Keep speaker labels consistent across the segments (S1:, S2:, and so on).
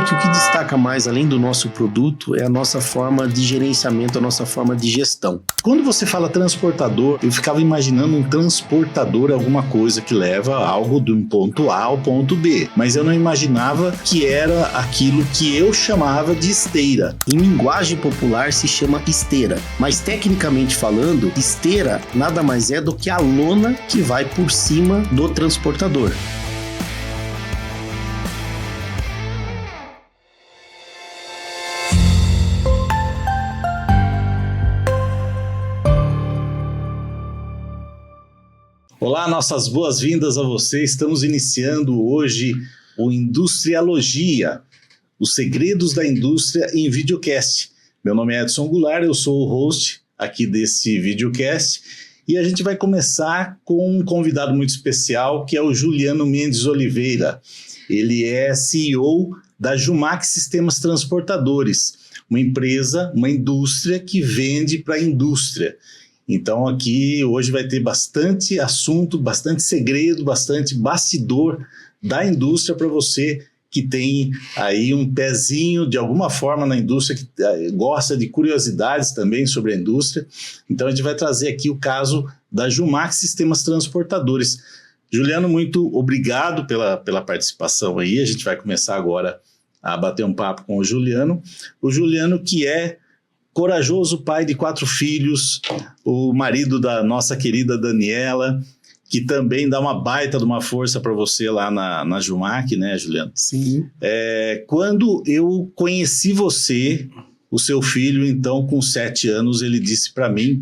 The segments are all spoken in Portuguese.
S1: que o que destaca mais, além do nosso produto, é a nossa forma de gerenciamento, a nossa forma de gestão.
S2: Quando você fala transportador, eu ficava imaginando um transportador, alguma coisa que leva algo de um ponto A ao ponto B, mas eu não imaginava que era aquilo que eu chamava de esteira.
S1: Em linguagem popular se chama esteira, mas tecnicamente falando, esteira nada mais é do que a lona que vai por cima do transportador.
S2: Olá, nossas boas-vindas a você. Estamos iniciando hoje o Industrialogia, os segredos da indústria em videocast. Meu nome é Edson Goulart, eu sou o host aqui desse videocast e a gente vai começar com um convidado muito especial, que é o Juliano Mendes Oliveira. Ele é CEO da Jumac Sistemas Transportadores, uma empresa, uma indústria que vende para a indústria. Então aqui hoje vai ter bastante assunto, bastante segredo, bastante bastidor da indústria para você que tem aí um pezinho de alguma forma na indústria, que gosta de curiosidades também sobre a indústria. Então a gente vai trazer aqui o caso da Jumac Sistemas Transportadores. Juliano, muito obrigado pela participação aí. A gente vai começar agora a bater um papo com o Juliano. O Juliano, que é corajoso pai de 4 filhos, o marido da nossa querida Daniela, que também dá uma baita de uma força para você lá na Jumac, né, Juliano?
S1: Sim.
S2: Quando eu conheci você, o seu filho, então, com 7 anos, ele disse para mim,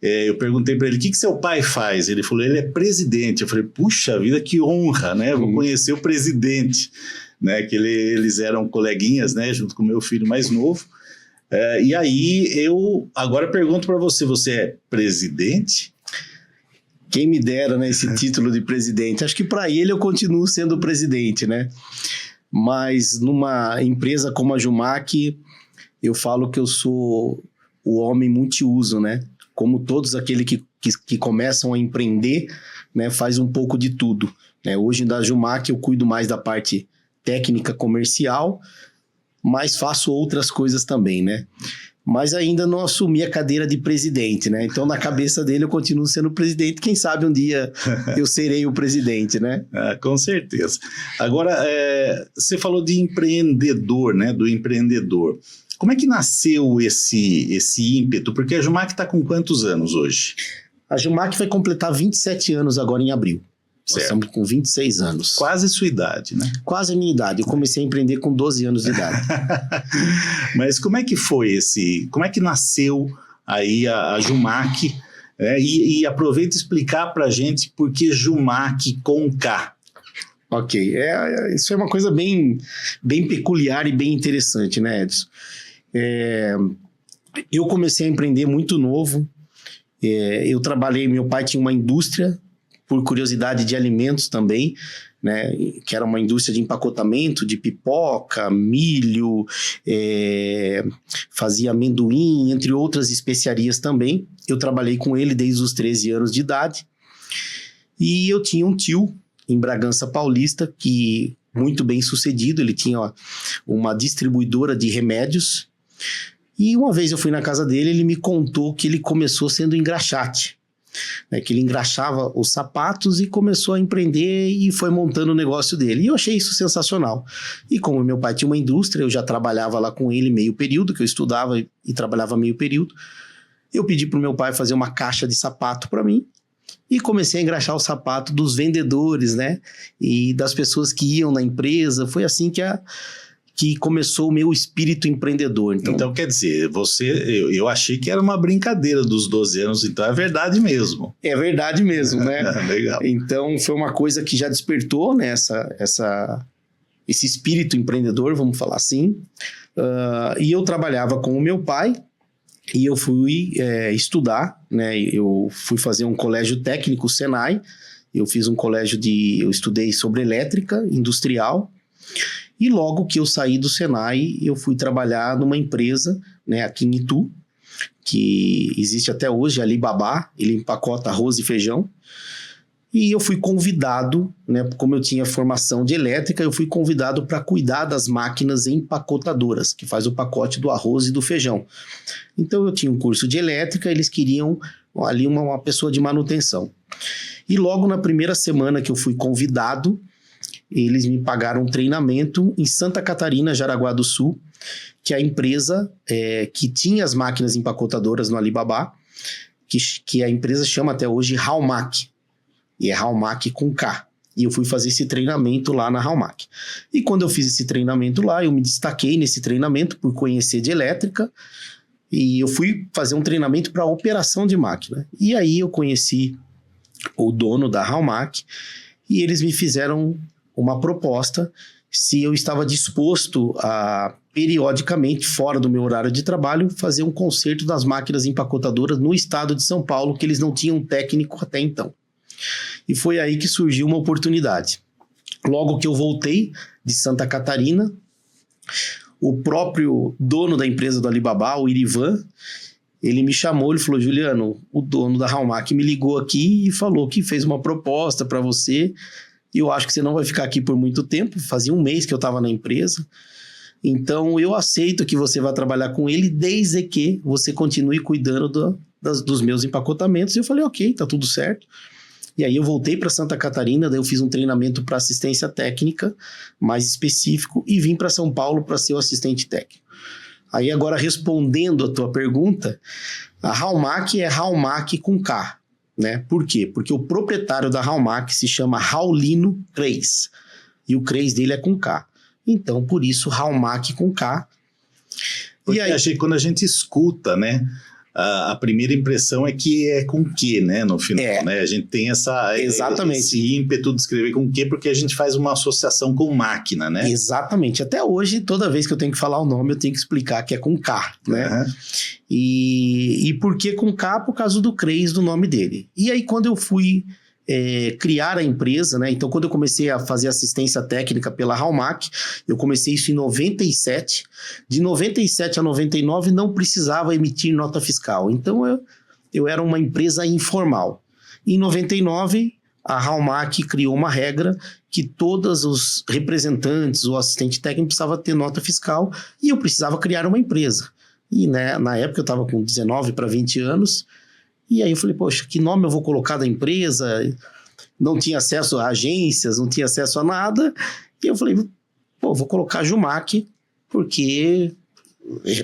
S2: eu perguntei para ele, o que seu pai faz? Ele falou, ele é presidente. Eu falei, puxa vida, que honra, né? Eu vou conhecer o presidente, né? Que eles eram coleguinhas, né? Junto com o meu filho mais novo. E aí eu agora pergunto para você, você é presidente?
S1: Quem me dera, né, esse título de presidente. Acho que para ele eu continuo sendo presidente, né? Mas numa empresa como a Jumac, eu falo que eu sou o homem multiuso, né? Como todos aqueles que começam a empreender, né, faz um pouco de tudo, né? Hoje da Jumac eu cuido mais da parte técnica comercial, mas faço outras coisas também, né? Mas ainda não assumi a cadeira de presidente, né? Então, na cabeça dele, eu continuo sendo presidente. Quem sabe um dia eu serei o presidente, né?
S2: Com certeza. Agora, você falou de empreendedor, né? Do empreendedor. Como é que nasceu esse ímpeto? Porque a Jumac está com quantos anos hoje?
S1: A Jumac vai completar 27 anos agora em abril. Nós estamos com 26 anos.
S2: Quase sua idade, né?
S1: Quase a minha idade. Eu comecei a empreender com 12 anos de idade.
S2: Mas como é que foi como é que nasceu aí a Jumac? E aproveita e explicar pra gente por que Jumac com K.
S1: Ok. Isso é uma coisa bem peculiar e bem interessante, né, Edson? Eu comecei a empreender muito novo. Eu trabalhei, meu pai tinha uma indústria, por curiosidade, de alimentos também, né, que era uma indústria de empacotamento, de pipoca, milho, fazia amendoim, entre outras especiarias também. Eu trabalhei com ele desde os 13 anos de idade. E eu tinha um tio em Bragança Paulista, que muito bem sucedido, ele tinha uma distribuidora de remédios. E uma vez eu fui na casa dele, ele me contou que ele começou sendo engraxate. Que ele engraxava os sapatos e começou a empreender e foi montando o negócio dele. E eu achei isso sensacional. E como meu pai tinha uma indústria, eu já trabalhava lá com ele meio período, que eu estudava e trabalhava meio período. Eu pedi para o meu pai fazer uma caixa de sapato para mim e comecei a engraxar o sapato dos vendedores, né? E das pessoas que iam na empresa. Foi assim que começou o meu espírito empreendedor.
S2: Então quer dizer, eu achei que era uma brincadeira dos 12 anos, então é verdade mesmo.
S1: É verdade mesmo, né?
S2: Legal.
S1: Então foi uma coisa que já despertou, né, esse espírito empreendedor, vamos falar assim. E eu trabalhava com o meu pai e eu fui estudar, né? Eu fui fazer um colégio técnico, Senai. Eu fiz um colégio eu estudei sobre elétrica industrial. E logo que eu saí do Senai, eu fui trabalhar numa empresa, né, aqui em Itu, que existe até hoje, Alibaba. Ele empacota arroz e feijão. E eu fui convidado, né, como eu tinha formação de elétrica, eu fui convidado para cuidar das máquinas empacotadoras, que faz o pacote do arroz e do feijão. Então eu tinha um curso de elétrica, eles queriam ali uma pessoa de manutenção. E logo na primeira semana que eu fui convidado, eles me pagaram um treinamento em Santa Catarina, Jaraguá do Sul, que é a empresa que tinha as máquinas empacotadoras no Alibaba, que a empresa chama até hoje Halmac, e é Halmac com K. E eu fui fazer esse treinamento lá na Halmac. E quando eu fiz esse treinamento lá, eu me destaquei nesse treinamento por conhecer de elétrica, e eu fui fazer um treinamento para operação de máquina. E aí eu conheci o dono da Halmac, e eles me fizeram uma proposta se eu estava disposto a, periodicamente, fora do meu horário de trabalho, fazer um conserto das máquinas empacotadoras no estado de São Paulo, que eles não tinham técnico até então. E foi aí que surgiu uma oportunidade. Logo que eu voltei de Santa Catarina, o próprio dono da empresa do Alibaba, o Irivan, ele me chamou, ele falou: Juliano, o dono da Halmac me ligou aqui e falou que fez uma proposta para você, e eu acho que você não vai ficar aqui por muito tempo. Fazia um mês que eu estava na empresa, então eu aceito que você vá trabalhar com ele, desde que você continue cuidando dos meus empacotamentos. E eu falei: ok, tá tudo certo. E aí eu voltei para Santa Catarina, daí eu fiz um treinamento para assistência técnica mais específico e vim para São Paulo para ser o assistente técnico. Aí agora, respondendo a tua pergunta, a Halmac é Halmac com K, né? Por quê? Porque o proprietário da Halmac se chama Raulino Kreis, e o Kreis dele é com K. Então, por isso, Halmac com K.
S2: Porque achei que quando a gente escuta, né, a primeira impressão é que é com Q, né, no final, né? A gente tem esse ímpeto de escrever com Q porque a gente faz uma associação com máquina, né?
S1: Exatamente. Até hoje, toda vez que eu tenho que falar o nome, eu tenho que explicar que é com K, né? Uhum. E por que com K? Por causa do Kreis, do nome dele. E aí, quando eu fui criar a empresa, né? Então, quando eu comecei a fazer assistência técnica pela Halmac, eu comecei isso em 97. De 97 a 99 não precisava emitir nota fiscal. Então, eu era uma empresa informal. Em 99, a Halmac criou uma regra que todos os representantes ou assistente técnico precisavam ter nota fiscal, e eu precisava criar uma empresa. E, né, na época eu estava com 19 para 20 anos, e aí eu falei: poxa, que nome eu vou colocar da empresa? Não tinha acesso a agências, não tinha acesso a nada. E eu falei: vou colocar Jumac, porque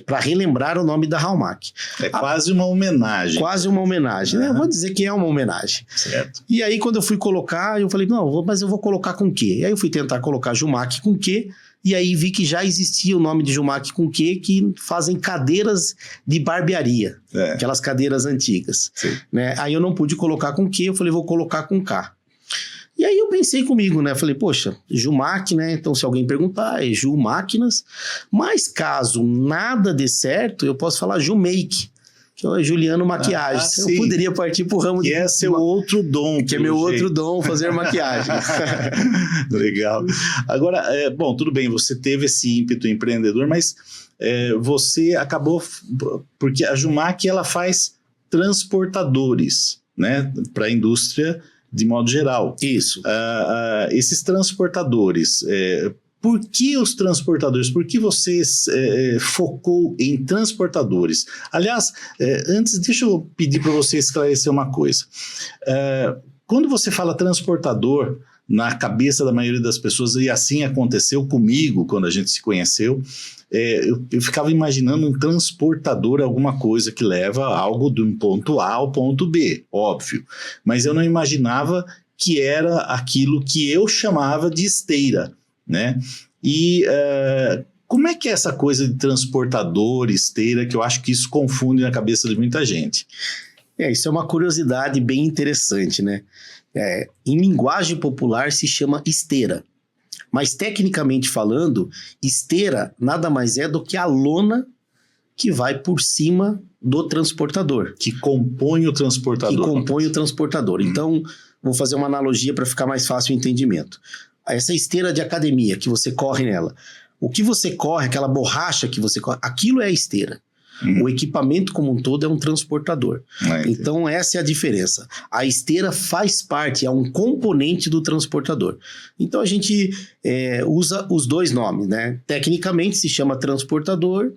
S1: para relembrar o nome da Halmac.
S2: É quase uma homenagem.
S1: Quase uma homenagem, né? Eu vou dizer que é uma homenagem.
S2: Certo.
S1: E aí, quando eu fui colocar, eu falei: não, mas eu vou colocar com quê? E aí eu fui tentar colocar Jumac com quê? E aí vi que já existia o nome de Jumac com quê, que fazem cadeiras de barbearia. Aquelas cadeiras antigas. Né? Aí eu não pude colocar com quê, eu falei: vou colocar com K. E aí eu pensei comigo, né? Falei: poxa, Jumac, né? Então, se alguém perguntar, é Ju Máquinas. Mas caso nada dê certo, eu posso falar Jumake, que é Juliano Maquiagens. Eu poderia partir pro ramo
S2: que é seu outro dom.
S1: Que é meu outro dom, fazer maquiagem.
S2: Legal. Agora, bom, tudo bem, você teve esse ímpeto empreendedor, mas você acabou... Porque a Jumac, ela faz transportadores, né? Para a indústria de modo geral.
S1: Isso.
S2: Esses transportadores... Por que os transportadores? Por que você focou em transportadores? Aliás, antes, deixa eu pedir para você esclarecer uma coisa. Quando você fala transportador, na cabeça da maioria das pessoas, e assim aconteceu comigo quando a gente se conheceu, eu ficava imaginando um transportador, alguma coisa que leva algo de um ponto A ao ponto B, óbvio. Mas eu não imaginava que era aquilo que eu chamava de esteira, né? E como é que é essa coisa de transportador, esteira, que eu acho que isso confunde na cabeça de muita gente?
S1: Isso é uma curiosidade bem interessante, né? Em linguagem popular se chama esteira, mas tecnicamente falando, esteira nada mais é do que a lona que vai por cima do transportador.
S2: Que compõe o transportador.
S1: Que compõe o transportador. Então, vou fazer uma analogia para ficar mais fácil o entendimento. Essa esteira de academia que você corre nela, o que você corre, aquela borracha que você corre, aquilo é a esteira. O equipamento como um todo é um transportador. Então, essa é a diferença. A esteira faz parte, é um componente do transportador. Então, a gente usa os dois nomes, né? Tecnicamente se chama transportador,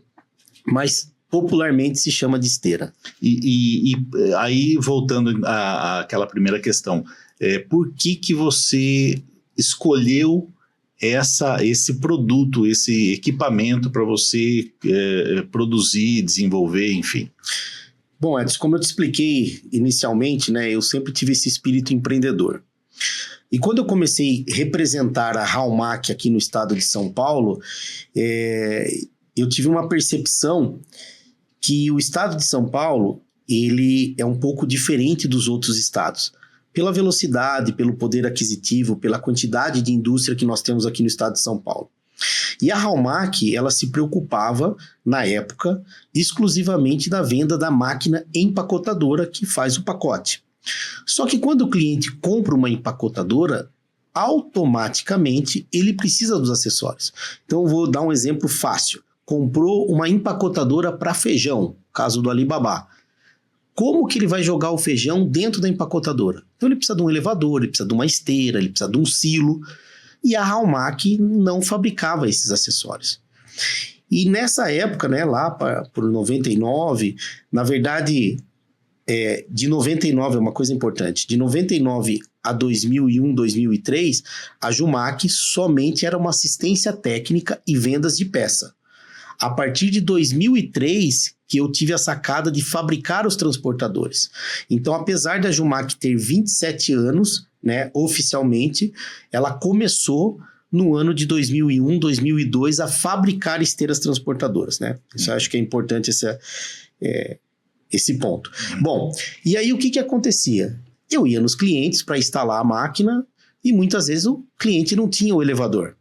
S1: mas popularmente se chama de esteira.
S2: E aí, voltando àquela primeira questão, por que você escolheu esse produto, esse equipamento para você produzir, desenvolver, enfim?
S1: Bom, Edson, como eu te expliquei inicialmente, né, eu sempre tive esse espírito empreendedor. E quando eu comecei a representar a Halmac aqui no estado de São Paulo, eu tive uma percepção que o estado de São Paulo, ele é um pouco diferente dos outros estados. Pela velocidade, pelo poder aquisitivo, pela quantidade de indústria que nós temos aqui no estado de São Paulo. E a Halmac, ela se preocupava, na época, exclusivamente da venda da máquina empacotadora que faz o pacote. Só que quando o cliente compra uma empacotadora, automaticamente ele precisa dos acessórios. Então eu vou dar um exemplo fácil. Comprou uma empacotadora para feijão, caso do Alibaba. Como que ele vai jogar o feijão dentro da empacotadora? Então ele precisa de um elevador, ele precisa de uma esteira, ele precisa de um silo. E a Halmac não fabricava esses acessórios. E nessa época, né, lá por 99, na verdade, de 99 é uma coisa importante, de 99 a 2001, 2003, a Jumac somente era uma assistência técnica e vendas de peça. A partir de 2003, que eu tive a sacada de fabricar os transportadores. Então, apesar da Jumac ter 27 anos, né, oficialmente, ela começou no ano de 2001, 2002 a fabricar esteiras transportadoras, né? Isso eu acho que é importante esse ponto. Bom, e aí o que acontecia? Eu ia nos clientes para instalar a máquina e muitas vezes o cliente não tinha o elevador.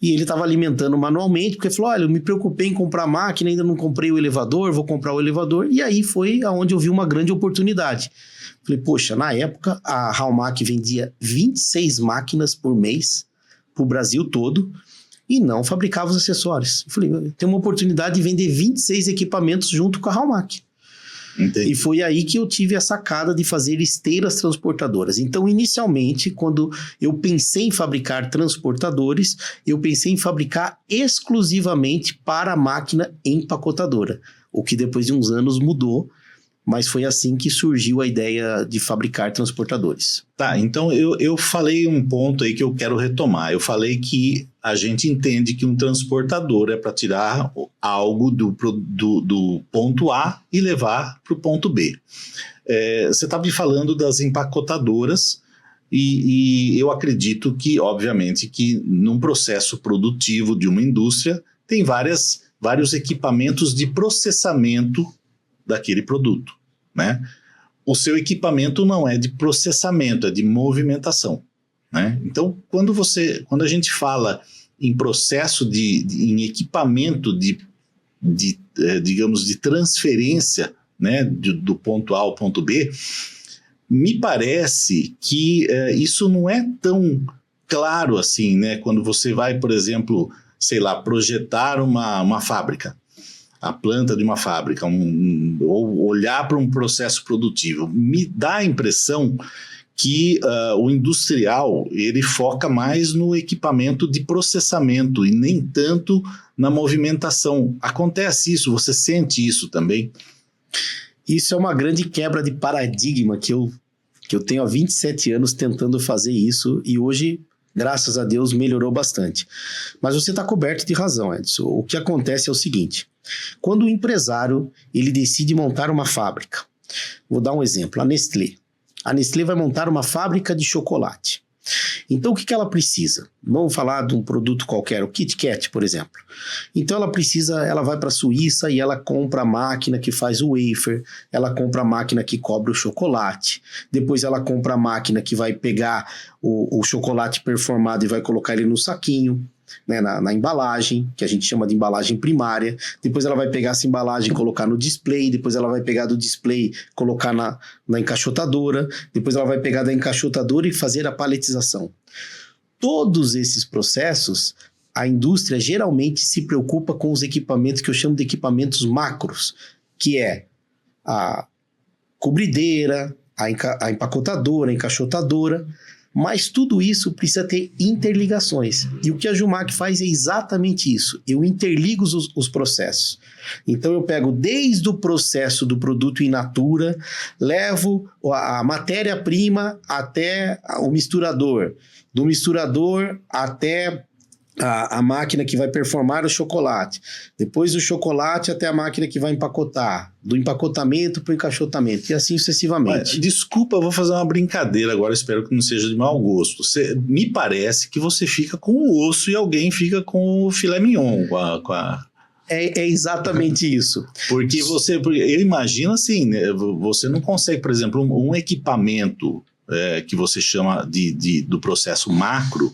S1: E ele estava alimentando manualmente, porque falou, olha, eu me preocupei em comprar a máquina, ainda não comprei o elevador, vou comprar o elevador. E aí foi aonde eu vi uma grande oportunidade. Falei, poxa, na época a Halmac vendia 26 máquinas por mês para o Brasil todo e não fabricava os acessórios. Falei, tem uma oportunidade de vender 26 equipamentos junto com a Halmac.
S2: Entendi.
S1: E foi aí que eu tive a sacada de fazer esteiras transportadoras. Então, inicialmente, quando eu pensei em fabricar transportadores, eu pensei em fabricar exclusivamente para a máquina empacotadora, o que depois de uns anos mudou, mas foi assim que surgiu a ideia de fabricar transportadores.
S2: Tá, então eu falei um ponto aí que eu quero retomar. Eu falei que a gente entende que um transportador é para tirar algo do ponto A e levar para o ponto B. Você estava me falando das empacotadoras e eu acredito que, obviamente, que num processo produtivo de uma indústria tem vários equipamentos de processamento daquele produto, né? O seu equipamento não é de processamento, é de movimentação, né? Então, quando a gente fala em processo em equipamento digamos, de transferência, né, do ponto A ao ponto B, me parece que isso não é tão claro assim, né? Quando você vai, por exemplo, sei lá, projetar uma fábrica, a planta de uma fábrica, ou olhar para um processo produtivo, me dá a impressão que o industrial, ele foca mais no equipamento de processamento e nem tanto na movimentação. Acontece isso? Você sente isso também?
S1: Isso é uma grande quebra de paradigma que eu tenho há 27 anos tentando fazer isso e hoje, graças a Deus, melhorou bastante. Mas você está coberto de razão, Edson. O que acontece é o seguinte, quando o empresário ele decide montar uma fábrica, vou dar um exemplo, a Nestlé. A Nestlé vai montar uma fábrica de chocolate. Então, o que ela precisa? Vamos falar de um produto qualquer, o Kit Kat, por exemplo. Então, ela vai para a Suíça e ela compra a máquina que faz o wafer, ela compra a máquina que cobre o chocolate, depois ela compra a máquina que vai pegar o chocolate performado e vai colocar ele no saquinho, né, na embalagem, que a gente chama de embalagem primária. Depois ela vai pegar essa embalagem e colocar no display, depois ela vai pegar do display colocar na encaixotadora, depois ela vai pegar da encaixotadora e fazer a paletização. Todos esses processos, a indústria geralmente se preocupa com os equipamentos que eu chamo de equipamentos macros, que é a cobrideira, a empacotadora, a encaixotadora, mas tudo isso precisa ter interligações. E o que a Jumac faz é exatamente isso. Eu interligo os processos. Então eu pego desde o processo do produto in natura, levo a matéria-prima até o misturador, do misturador até a máquina que vai performar o chocolate, depois do chocolate até a máquina que vai empacotar, do empacotamento para o encaixotamento, e assim sucessivamente.
S2: Desculpa, eu vou fazer uma brincadeira agora, espero que não seja de mau gosto. Me parece que você fica com o osso e alguém fica com o filé mignon,
S1: É exatamente isso.
S2: Porque eu imagino assim, né, você não consegue, por exemplo, um equipamento que você chama do processo macro,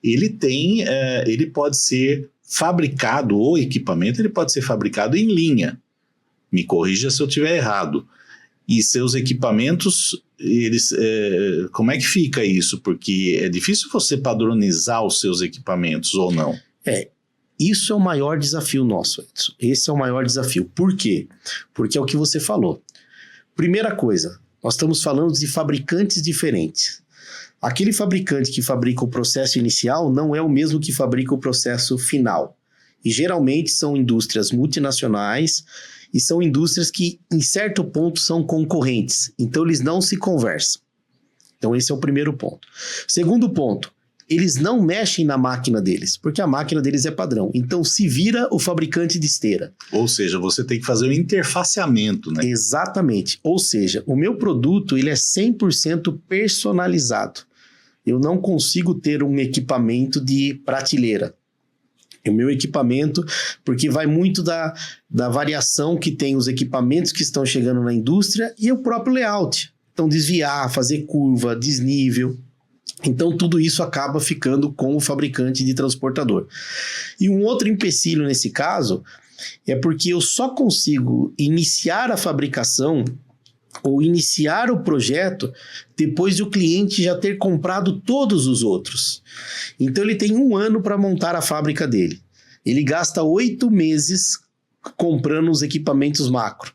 S2: ele pode ser fabricado, o equipamento ele pode ser fabricado em linha. Me corrija se eu estiver errado. E seus equipamentos, como é que fica isso? Porque é difícil você padronizar os seus equipamentos ou não.
S1: Isso é o maior desafio nosso, Edson. Esse é o maior desafio. Por quê? Porque é o que você falou. Primeira coisa, nós estamos falando de fabricantes diferentes. Aquele fabricante que fabrica o processo inicial não é o mesmo que fabrica o processo final. E geralmente são indústrias multinacionais e são indústrias que, em certo ponto, são concorrentes. Então, eles não se conversam. Então, esse é o primeiro ponto. Segundo ponto, eles não mexem na máquina deles, porque a máquina deles é padrão. Então, se vira o fabricante de esteira.
S2: Ou seja, você tem que fazer um interfaceamento, né?
S1: Exatamente. Ou seja, o meu produto ele é 100% personalizado. Eu não consigo ter um equipamento de prateleira. O meu equipamento, porque vai muito da variação que tem os equipamentos que estão chegando na indústria e o próprio layout. Então, desviar, fazer curva, desnível. Então, tudo isso acaba ficando com o fabricante de transportador. E um outro empecilho nesse caso é porque eu só consigo iniciar a fabricação ou iniciar o projeto depois de o cliente já ter comprado todos os outros. Então, ele tem 1 ano para montar a fábrica dele. Ele gasta 8 meses comprando os equipamentos macro.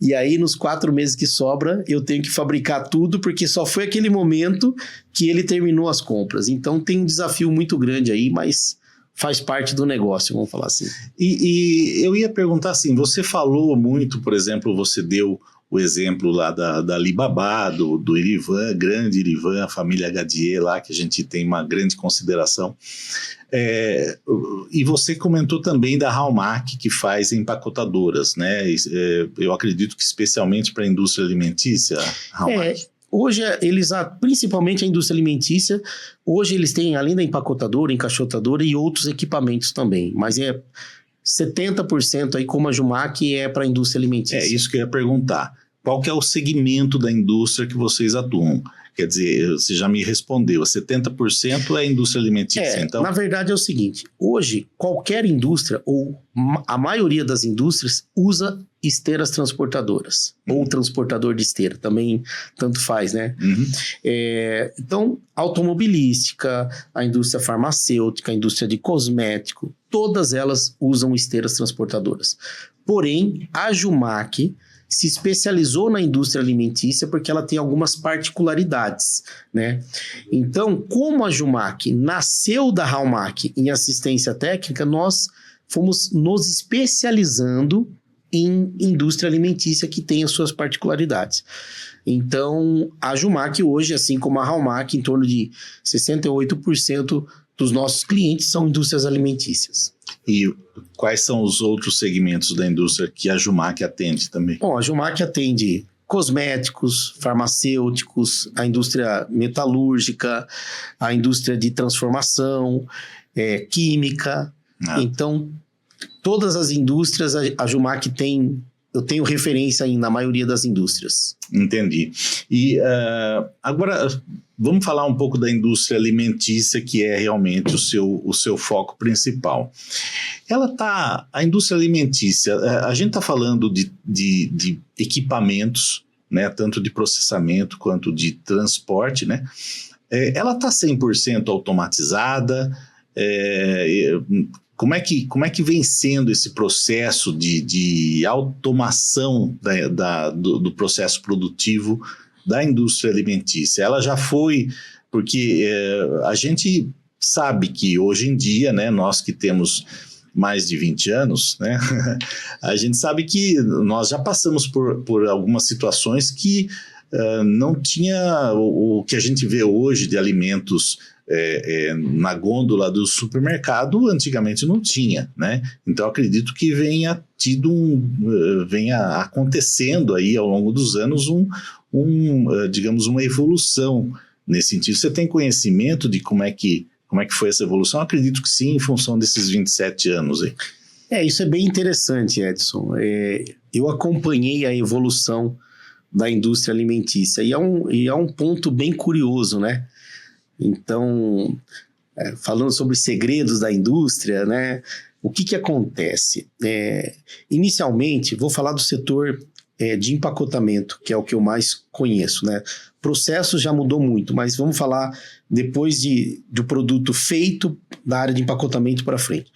S1: E aí, nos 4 meses que sobra, eu tenho que fabricar tudo, porque só foi aquele momento que ele terminou as compras. Então, tem um desafio muito grande aí, mas faz parte do negócio, vamos falar assim.
S2: E eu ia perguntar assim, você falou muito, por exemplo, você deu o exemplo lá da Alibaba, do Irivan, grande Irivan, a família Gadier lá, que a gente tem uma grande consideração. E você comentou também da Halmac, que faz empacotadoras, né? Eu acredito que especialmente para a indústria alimentícia, Halmac.
S1: Hoje, principalmente a indústria alimentícia, hoje eles têm, além da empacotadora, encaixotadora e outros equipamentos também, mas 70% aí, como a Jumac, é para a indústria alimentícia.
S2: É isso que eu ia perguntar. Qual que é o segmento da indústria que vocês atuam? Quer dizer, você já me respondeu, 70% é indústria alimentícia, então?
S1: Na verdade é o seguinte, hoje qualquer indústria, ou a maioria das indústrias, usa esteiras transportadoras, ou transportador de esteira, também tanto faz, né? Então, automobilística, a indústria farmacêutica, a indústria de cosmético, todas elas usam esteiras transportadoras. Porém, a Jumac se especializou na indústria alimentícia porque ela tem algumas particularidades, né? Então, como a Jumac nasceu da Halmac em assistência técnica, nós fomos nos especializando em indústria alimentícia que tem as suas particularidades. Então, a Jumac hoje, assim como a Halmac, em torno de 68% dos nossos clientes são indústrias alimentícias.
S2: E quais são os outros segmentos da indústria que a Jumac atende também?
S1: Bom, a Jumac atende cosméticos, farmacêuticos, a indústria metalúrgica, a indústria de transformação, química. Então, todas as indústrias, a Jumac tem... Eu tenho referência na maioria das indústrias. Entendi.
S2: E agora, vamos falar um pouco da indústria alimentícia, que é realmente o seu foco principal. A indústria alimentícia, a gente está falando de equipamentos, né, tanto de processamento quanto de transporte, né? Ela está 100% automatizada? Como é que vem sendo esse processo de automação do processo produtivo da indústria alimentícia? Ela já foi, porque a gente sabe que hoje em dia, né, nós que temos mais de 20 anos, né, a gente sabe que nós já passamos por algumas situações que não tinha o que a gente vê hoje de alimentos na gôndola do supermercado, antigamente não tinha, né? Então acredito que venha acontecendo aí ao longo dos anos digamos, uma evolução nesse sentido. Você tem conhecimento de como é que foi essa evolução? Acredito que sim, em função desses 27 anos aí.
S1: Isso é bem interessante, Edson. Eu acompanhei a evolução da indústria alimentícia e é um ponto bem curioso, né? Então, falando sobre segredos da indústria, né? O que acontece? Inicialmente, vou falar do setor de empacotamento, que é o que eu mais conheço, né? Processo já mudou muito, mas vamos falar depois do produto feito da área de empacotamento para frente.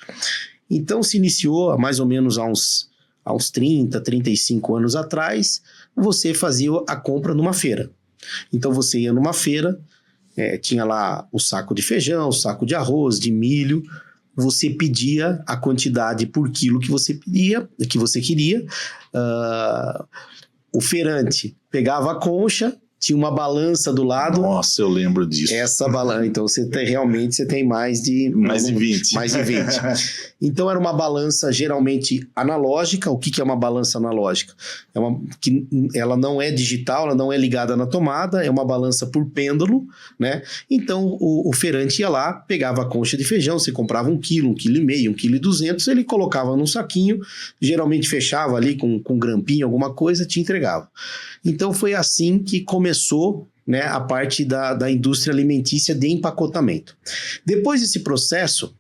S1: Então, se iniciou há mais ou menos há uns 30, 35 anos atrás, você fazia a compra numa feira. Então, você ia numa feira, tinha lá o saco de feijão, o saco de arroz, de milho, você pedia a quantidade por quilo que você queria. O feirante pegava a concha, tinha uma balança do lado.
S2: Nossa, eu lembro disso.
S1: Essa balança, então você tem mais de
S2: 20.
S1: Mais de 20. Então era uma balança geralmente analógica. O que é uma balança analógica? Que ela não é digital, ela não é ligada na tomada, é uma balança por pêndulo, né? Então o feirante ia lá, pegava a concha de feijão, você comprava 1 quilo, 1,5 quilo, 1,2 kg, ele colocava num saquinho, geralmente fechava ali com grampinho, alguma coisa, te entregava. Então foi assim que começou, né, a parte da indústria alimentícia de empacotamento. Depois desse processo,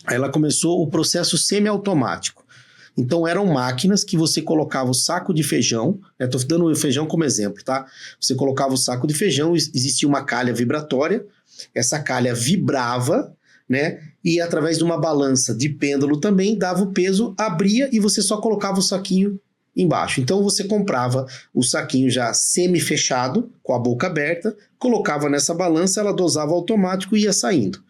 S1: ela começou o processo semiautomático. Então eram máquinas que você colocava o saco de feijão, estou dando o feijão como exemplo, tá? Você colocava o saco de feijão, existia uma calha vibratória, essa calha vibrava, né? E através de uma balança de pêndulo também dava o peso, abria e você só colocava o saquinho embaixo. Então você comprava o saquinho já semi-fechado, com a boca aberta, colocava nessa balança, ela dosava automático e ia saindo.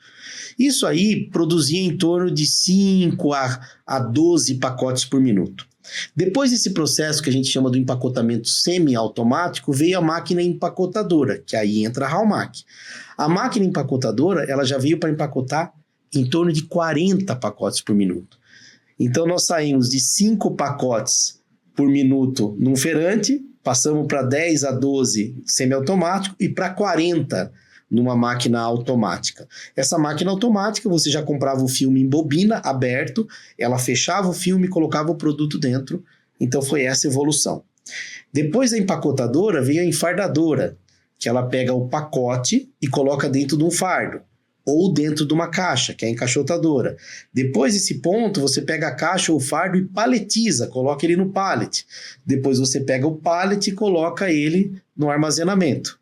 S1: Isso aí produzia em torno de 5 a 12 pacotes por minuto. Depois desse processo que a gente chama do empacotamento semi-automático, veio a máquina empacotadora, que aí entra a Halmac. A máquina empacotadora, ela já veio para empacotar em torno de 40 pacotes por minuto. Então nós saímos de 5 pacotes por minuto num feirante, passamos para 10 a 12 semiautomático e para 40 numa máquina automática. Essa máquina automática, você já comprava o filme em bobina, aberto, ela fechava o filme e colocava o produto dentro. Então foi essa evolução. Depois da empacotadora veio a enfardadora, que ela pega o pacote e coloca dentro de um fardo, ou dentro de uma caixa, que é a encaixotadora. Depois desse ponto, você pega a caixa ou o fardo e paletiza, coloca ele no pallet. Depois você pega o pallet e coloca ele no armazenamento.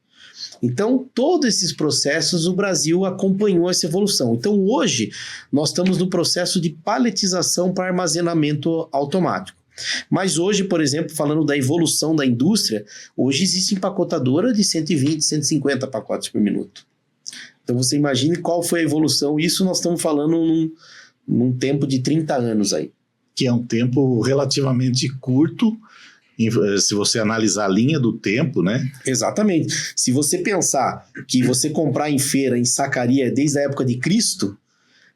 S1: Então, todos esses processos, o Brasil acompanhou essa evolução. Então, hoje, nós estamos no processo de paletização para armazenamento automático. Mas hoje, por exemplo, falando da evolução da indústria, hoje existe empacotadora de 120, 150 pacotes por minuto. Então você imagine qual foi a evolução. Isso nós estamos falando num tempo de 30 anos aí.
S2: Que é um tempo relativamente curto, se você analisar a linha do tempo, né?
S1: Exatamente. Se você pensar que você comprar em feira, em sacaria, desde a época de Cristo,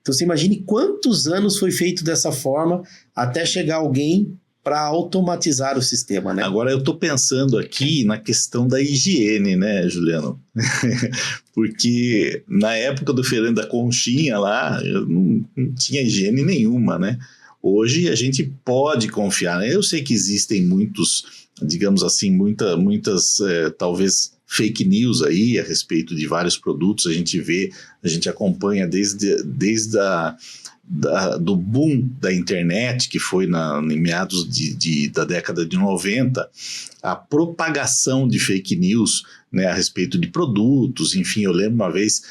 S1: então você imagine quantos anos foi feito dessa forma até chegar alguém para automatizar o sistema, né?
S2: Agora eu estou pensando aqui na questão da higiene, né, Juliano? Porque na época do feirante da conchinha lá, não tinha higiene nenhuma, né? Hoje a gente pode confiar, né? Eu sei que existem muitos, digamos assim, muitas talvez fake news aí a respeito de vários produtos. A gente acompanha desde do boom da internet, que foi em meados da década de 90, a propagação de fake news, né, a respeito de produtos. Enfim, eu lembro uma vez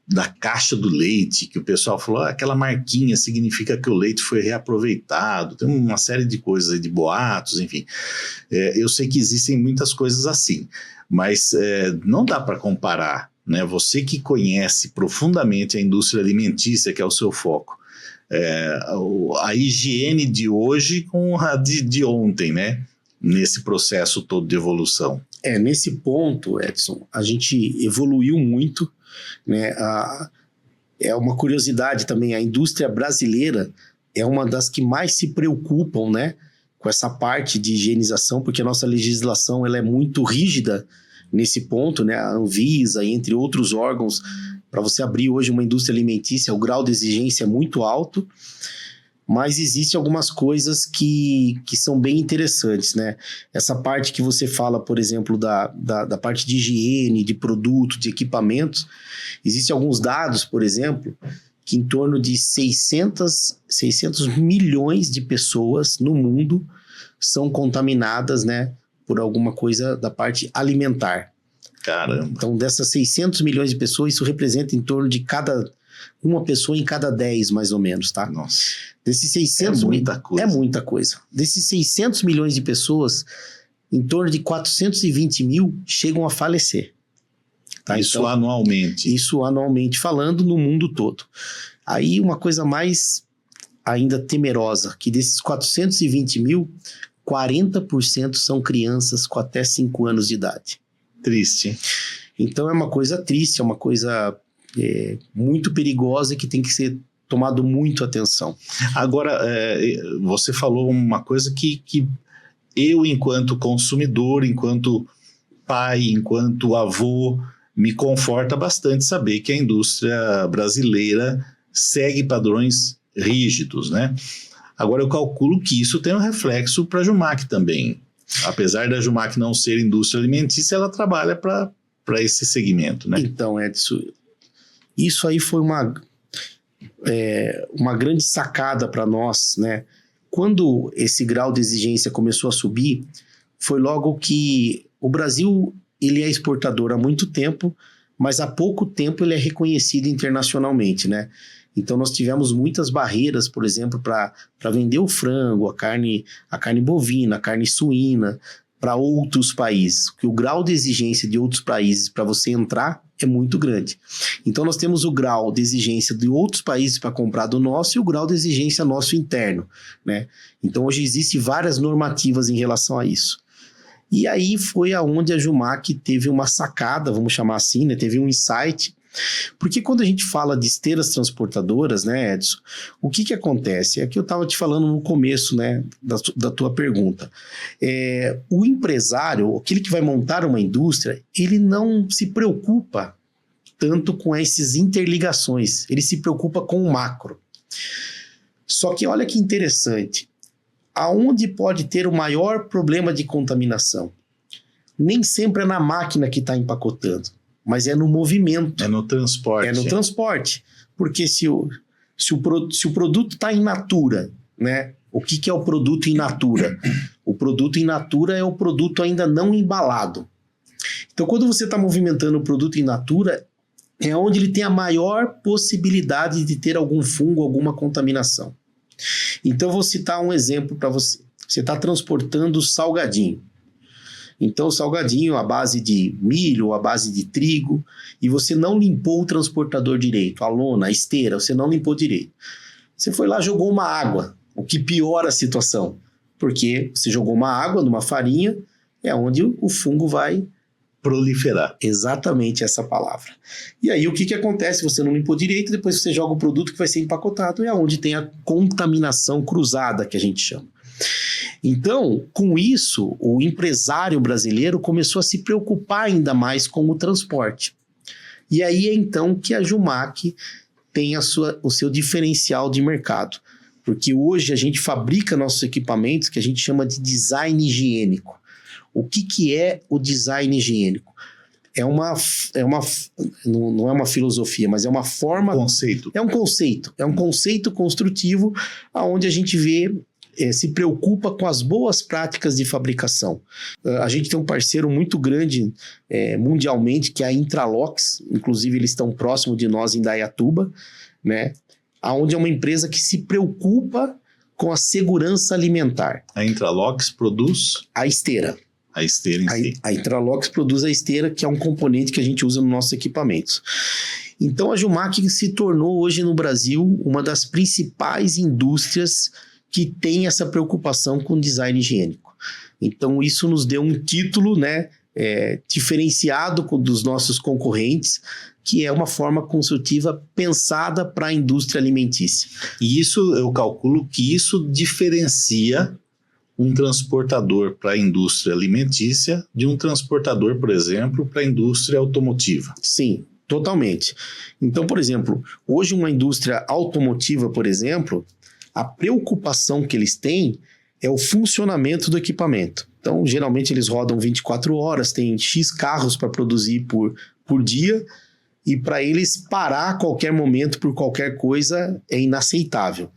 S2: da caixa do leite, que o pessoal falou, aquela marquinha significa que o leite foi reaproveitado, tem uma série de coisas aí, de boatos, enfim. Eu sei que existem muitas coisas assim, mas não dá para comparar, né? Você que conhece profundamente a indústria alimentícia, que é o seu foco, a higiene de hoje com a de ontem, né? Nesse processo todo de evolução.
S1: Nesse ponto, Edson, a gente evoluiu muito, né? É uma curiosidade também, a indústria brasileira é uma das que mais se preocupam, né, com essa parte de higienização, porque a nossa legislação ela é muito rígida nesse ponto, né? A Anvisa, entre outros órgãos, para você abrir hoje uma indústria alimentícia, o grau de exigência é muito alto. Mas existem algumas coisas que são bem interessantes, né? Essa parte que você fala, por exemplo, da parte de higiene, de produto, de equipamentos, existem alguns dados, por exemplo, que em torno de 600 milhões de pessoas no mundo são contaminadas, né, por alguma coisa da parte alimentar.
S2: Caramba!
S1: Então, dessas 600 milhões de pessoas, isso representa em torno de uma pessoa em cada 10, mais ou menos, tá?
S2: Nossa.
S1: Desses 600
S2: muita coisa.
S1: É muita coisa. Desses 600 milhões de pessoas, em torno de 420 mil chegam a falecer. Tá?
S2: Isso
S1: então,
S2: anualmente.
S1: Isso anualmente falando no mundo todo. Aí uma coisa mais ainda temerosa, que desses 420 mil, 40% são crianças com até 5 anos de idade.
S2: Triste.
S1: Então é uma coisa triste, é uma coisa muito perigosa e que tem que ser tomado muito atenção.
S2: Agora, você falou uma coisa que eu, enquanto consumidor, enquanto pai, enquanto avô, me conforta bastante saber que a indústria brasileira segue padrões rígidos, né? Agora, eu calculo que isso tem um reflexo para a Jumac também. Apesar da Jumac não ser indústria alimentícia, ela trabalha para esse segmento, né?
S1: Então, Edson, isso aí foi uma grande sacada para nós, né? Quando esse grau de exigência começou a subir, foi logo que o Brasil ele é exportador há muito tempo, mas há pouco tempo ele é reconhecido internacionalmente, né? Então nós tivemos muitas barreiras, por exemplo, para vender o frango, a carne bovina, a carne suína para outros países, que o grau de exigência de outros países para você entrar é muito grande. Então nós temos o grau de exigência de outros países para comprar do nosso e o grau de exigência nosso interno, né? Então hoje existem várias normativas em relação a isso. E aí foi aonde a Jumac teve uma sacada, vamos chamar assim, né? Teve um insight, porque quando a gente fala de esteiras transportadoras, né, Edson, o que acontece? É que eu estava te falando no começo, né, da tua pergunta. O empresário, aquele que vai montar uma indústria, ele não se preocupa tanto com essas interligações, ele se preocupa com o macro. Só que olha que interessante, aonde pode ter o maior problema de contaminação? Nem sempre é na máquina que está empacotando, mas é no movimento.
S2: É no transporte.
S1: É no transporte. Porque se o produto está in natura, né? O que é o produto in natura? O produto in natura é o produto ainda não embalado. Então, quando você está movimentando o produto in natura, é onde ele tem a maior possibilidade de ter algum fungo, alguma contaminação. Então, eu vou citar um exemplo para você. Você está transportando salgadinho. Então, o salgadinho à base de milho, à base de trigo, e você não limpou o transportador direito, a lona, a esteira, você não limpou direito. Você foi lá, jogou uma água, o que piora a situação, porque você jogou uma água numa farinha, é onde o fungo vai
S2: proliferar.
S1: Exatamente essa palavra. E aí, o que acontece? Você não limpou direito, depois você joga o produto que vai ser empacotado, é onde tem a contaminação cruzada, que a gente chama. Então, com isso, o empresário brasileiro começou a se preocupar ainda mais com o transporte. E aí é então que a Jumac tem o seu diferencial de mercado. Porque hoje a gente fabrica nossos equipamentos que a gente chama de design higiênico. O que é o design higiênico? Não é uma filosofia, mas é uma forma...
S2: Conceito.
S1: É um conceito construtivo onde a gente vê se preocupa com as boas práticas de fabricação. A gente tem um parceiro muito grande mundialmente, que é a Intralox, inclusive eles estão próximo de nós em Dayatuba, né? Onde é uma empresa que se preocupa com a segurança alimentar.
S2: A Intralox produz?
S1: A esteira.
S2: A esteira em si.
S1: A Intralox produz a esteira, que é um componente que a gente usa nos nossos equipamentos. Então a Jumac se tornou hoje no Brasil uma das principais indústrias que tem essa preocupação com design higiênico. Então isso nos deu um título, né, diferenciado dos nossos concorrentes, que é uma forma construtiva pensada para a indústria alimentícia.
S2: E isso, eu calculo que isso diferencia um transportador para a indústria alimentícia de um transportador, por exemplo, para a indústria automotiva.
S1: Sim, totalmente. Então, por exemplo, hoje uma indústria automotiva, por exemplo, a preocupação que eles têm é o funcionamento do equipamento. Então, geralmente eles rodam 24 horas, tem X carros para produzir por dia, e para eles parar a qualquer momento por qualquer coisa é inaceitável.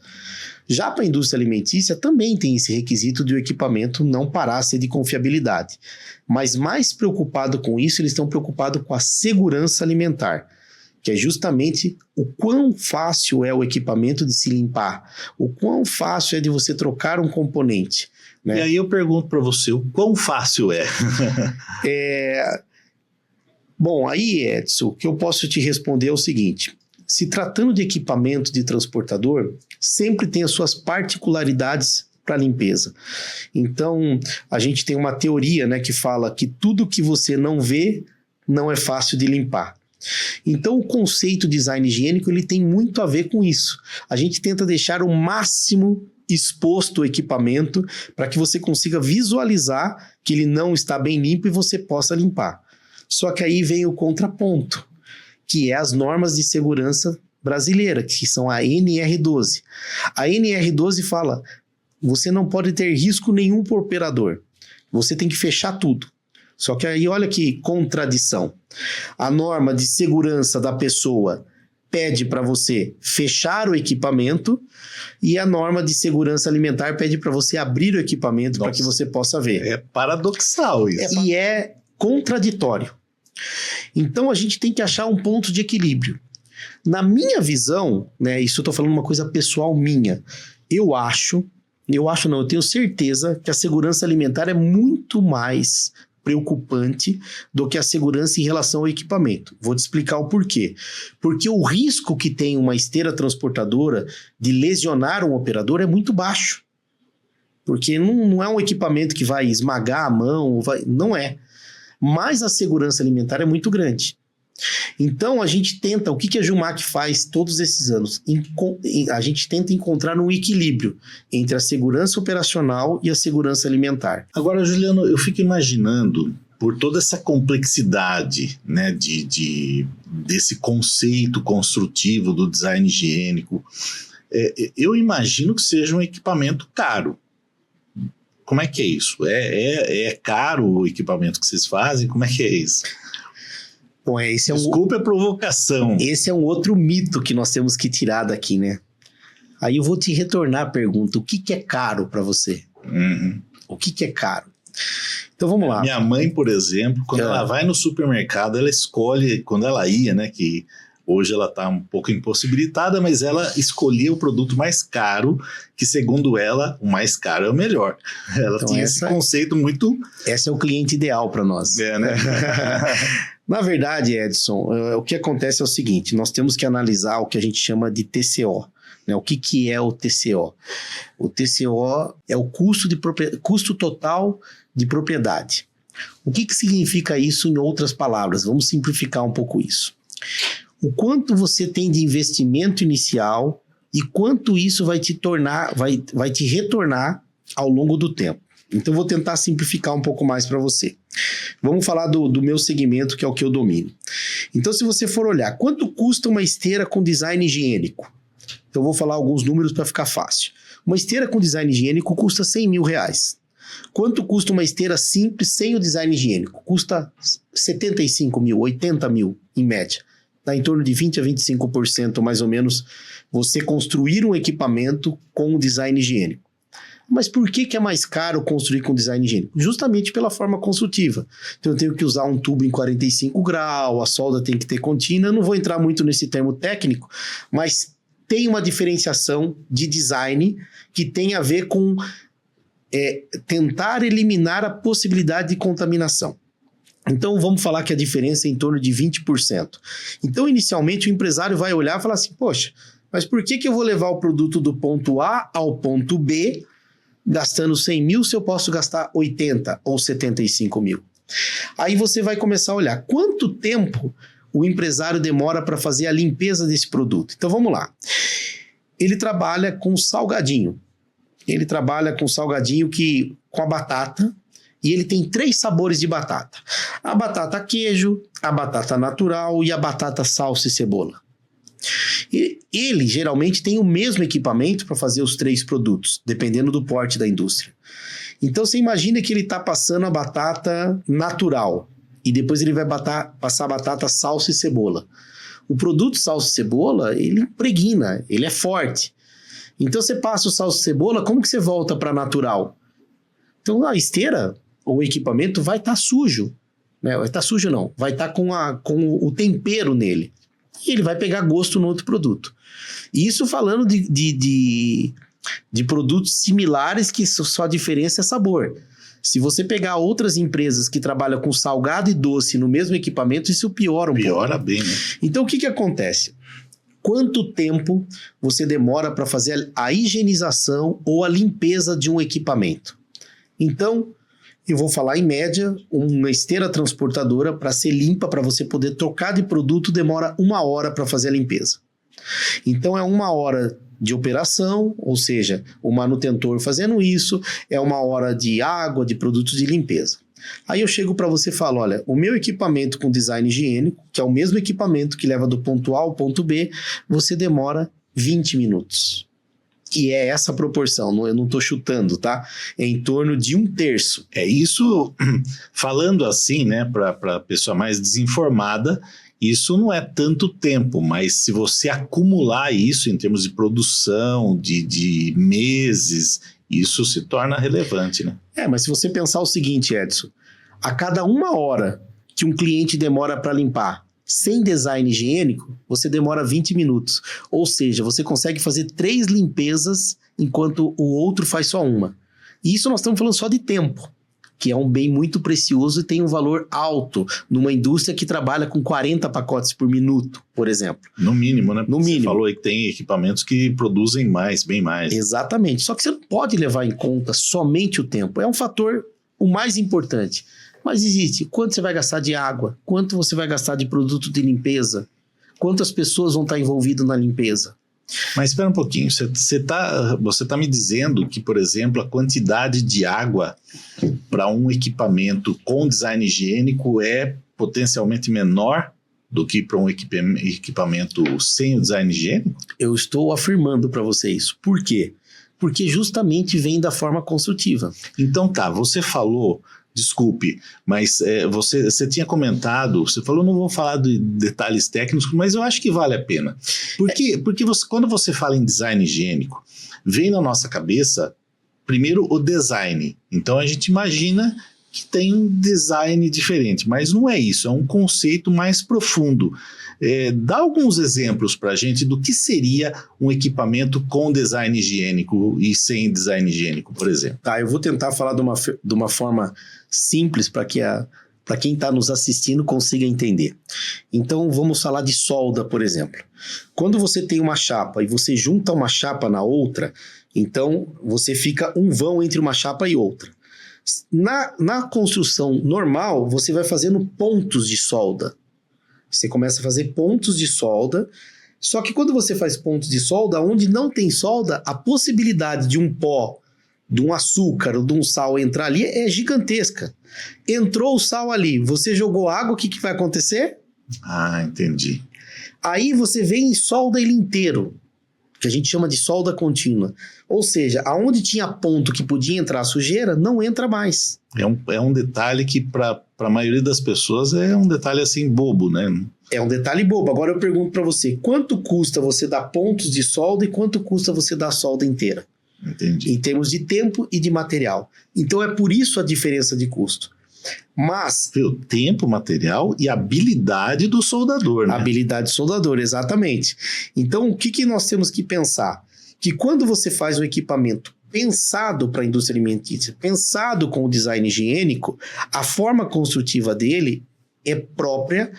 S1: Já para a indústria alimentícia também tem esse requisito de o equipamento não parar, ser de confiabilidade. Mas mais preocupado com isso, eles estão preocupados com a segurança alimentar, que é justamente o quão fácil é o equipamento de se limpar, o quão fácil é de você trocar um componente, né?
S2: E aí eu pergunto para você, o quão fácil é?
S1: Bom, aí, Edson, o que eu posso te responder é o seguinte: se tratando de equipamento de transportador, sempre tem as suas particularidades para limpeza. Então, a gente tem uma teoria, né, que fala que tudo que você não vê não é fácil de limpar. Então, o conceito de design higiênico ele tem muito a ver com isso. A gente tenta deixar o máximo exposto o equipamento para que você consiga visualizar que ele não está bem limpo e você possa limpar. Só que aí vem o contraponto, que é as normas de segurança brasileira, que são a NR12. A NR12 fala, você não pode ter risco nenhum por operador, você tem que fechar tudo. Só que aí olha que contradição. A norma de segurança da pessoa pede para você fechar o equipamento e a norma de segurança alimentar pede para você abrir o equipamento para que você possa ver.
S2: É paradoxal isso.
S1: E é contraditório. Então a gente tem que achar um ponto de equilíbrio. Na minha visão, né, isso eu estou falando uma coisa pessoal minha, eu tenho certeza que a segurança alimentar é muito mais preocupante do que a segurança em relação ao equipamento. Vou te explicar o porquê. Porque o risco que tem uma esteira transportadora de lesionar um operador é muito baixo. Porque não é um equipamento que vai esmagar a mão, não é. Mas a segurança alimentar é muito grande. Então, a gente tenta, o que a Jumac faz todos esses anos? A gente tenta encontrar um equilíbrio entre a segurança operacional e a segurança alimentar.
S2: Agora, Juliano, eu fico imaginando, por toda essa complexidade, né, desse conceito construtivo do design higiênico, eu imagino que seja um equipamento caro. Como é que é isso? É caro o equipamento que vocês fazem? Como é que é isso?
S1: Bom,
S2: Desculpa a provocação.
S1: Esse é um outro mito que nós temos que tirar daqui, né? Aí eu vou te retornar a pergunta: o que é caro para você?
S2: Uhum.
S1: O que é caro? Então vamos lá.
S2: Minha mãe, por exemplo, quando ela vai no supermercado, ela escolhe, quando ela ia, né, que hoje ela está um pouco impossibilitada, mas ela escolhia o produto mais caro, que segundo ela, o mais caro é o melhor. Ela então tinha esse conceito muito...
S1: Esse é o cliente ideal para nós.
S2: Né?
S1: Na verdade, Edson, o que acontece é o seguinte: nós temos que analisar o que a gente chama de TCO. Né? O que é o TCO? O TCO é o custo total de propriedade. O que significa isso em outras palavras? Vamos simplificar um pouco isso. O quanto você tem de investimento inicial e quanto isso vai te retornar ao longo do tempo. Então, vou tentar simplificar um pouco mais para você. Vamos falar do meu segmento, que é o que eu domino. Então, se você for olhar, quanto custa uma esteira com design higiênico? Então, eu vou falar alguns números para ficar fácil. Uma esteira com design higiênico custa R$100 mil. Quanto custa uma esteira simples sem o design higiênico? Custa 75 mil, 80 mil em média. Dá em torno de 20% a 25% mais ou menos você construir um equipamento com o design higiênico. Mas por que é mais caro construir com design higiênico? Justamente pela forma construtiva. Então eu tenho que usar um tubo em 45 graus, a solda tem que ter contínua. Eu não vou entrar muito nesse termo técnico, mas tem uma diferenciação de design que tem a ver com tentar eliminar a possibilidade de contaminação. Então, vamos falar que a diferença é em torno de 20%. Então, inicialmente, o empresário vai olhar e falar assim, poxa, mas por que eu vou levar o produto do ponto A ao ponto B gastando 100 mil se eu posso gastar 80 ou 75 mil? Aí você vai começar a olhar quanto tempo o empresário demora para fazer a limpeza desse produto. Então, vamos lá. Ele trabalha com salgadinho. Ele trabalha com salgadinho com a batata, e ele tem 3 sabores de batata. A batata queijo, a batata natural e a batata salsa e cebola. E ele geralmente tem o mesmo equipamento para fazer os 3 produtos, dependendo do porte da indústria. Então você imagina que ele está passando a batata natural e depois ele vai passar a batata salsa e cebola. O produto salsa e cebola, ele impregna, ele é forte. Então você passa o salsa e cebola, como que você volta para natural? Então a esteira, ou o equipamento, vai estar sujo. Né? Vai estar sujo não, vai estar com o tempero nele. E ele vai pegar gosto no outro produto. E isso falando de produtos similares que só a diferença é sabor. Se você pegar outras empresas que trabalham com salgado e doce no mesmo equipamento, isso piora um pouco.
S2: Piora bem, né?
S1: Então o que acontece? Quanto tempo você demora para fazer a higienização ou a limpeza de um equipamento? Então, eu vou falar em média, uma esteira transportadora para ser limpa, para você poder trocar de produto, demora 1 hora para fazer a limpeza. Então é 1 hora de operação, ou seja, o manutentor fazendo isso, é 1 hora de água, de produtos de limpeza. Aí eu chego para você e falo, olha, o meu equipamento com design higiênico, que é o mesmo equipamento que leva do ponto A ao ponto B, você demora 20 minutos. Que é essa proporção, eu não estou chutando, tá? É em torno de 1/3.
S2: É isso, falando assim, né, para a pessoa mais desinformada, isso não é tanto tempo, mas se você acumular isso em termos de produção, de meses, isso se torna relevante, né?
S1: Mas se você pensar o seguinte, Edson, a cada 1 hora que um cliente demora para limpar, sem design higiênico, você demora 20 minutos. Ou seja, você consegue fazer 3 limpezas enquanto o outro faz só uma. E isso nós estamos falando só de tempo, que é um bem muito precioso e tem um valor alto numa indústria que trabalha com 40 pacotes por minuto, por exemplo.
S2: No mínimo, né?
S1: No mínimo.
S2: Você falou aí que tem equipamentos que produzem mais, bem mais.
S1: Exatamente. Só que você não pode levar em conta somente o tempo. É um fator o mais importante. Mas existe quanto você vai gastar de água, quanto você vai gastar de produto de limpeza, quantas pessoas vão estar envolvidas na limpeza.
S2: Mas espera um pouquinho, você tá me dizendo que, por exemplo, a quantidade de água para um equipamento com design higiênico é potencialmente menor do que para um equipamento sem o design higiênico? Eu
S1: estou afirmando para você isso. Por quê? Porque justamente vem da forma construtiva.
S2: Então tá, você falou... Desculpe, mas você tinha comentado, você falou, não vou falar de detalhes técnicos, mas eu acho que vale a pena. Porque quando você fala em design higiênico, vem na nossa cabeça, primeiro, o design. Então a gente imagina que tem um design diferente, mas não é isso, é um conceito mais profundo. Dá alguns exemplos para a gente do que seria um equipamento com design higiênico e sem design higiênico, por exemplo.
S1: Tá, eu vou tentar falar de uma forma simples para quem está nos assistindo consiga entender. Então vamos falar de solda, por exemplo. Quando você tem uma chapa e você junta uma chapa na outra, então você fica um vão entre uma chapa e outra. Na construção normal, você vai fazendo pontos de solda. Você começa a fazer pontos de solda, só que quando você faz pontos de solda, onde não tem solda, a possibilidade de um pó, de um açúcar ou de um sal entrar ali é gigantesca. Entrou o sal ali, você jogou água, o que vai acontecer?
S2: Ah, entendi.
S1: Aí você vem e solda ele inteiro, que a gente chama de solda contínua. Ou seja, aonde tinha ponto que podia entrar sujeira, não entra mais.
S2: É um detalhe que para a maioria das pessoas é um detalhe assim bobo, né?
S1: É um detalhe bobo. Agora eu pergunto para você, quanto custa você dar pontos de solda e quanto custa você dar a solda inteira?
S2: Entendi.
S1: Em termos de tempo e de material. Então é por isso a diferença de custo. Mas...
S2: O tempo, material e habilidade do soldador, né?
S1: Habilidade do soldador, exatamente. Então o que nós temos que pensar? Que quando você faz um equipamento pensado para a indústria alimentícia, pensado com o design higiênico, a forma construtiva dele é própria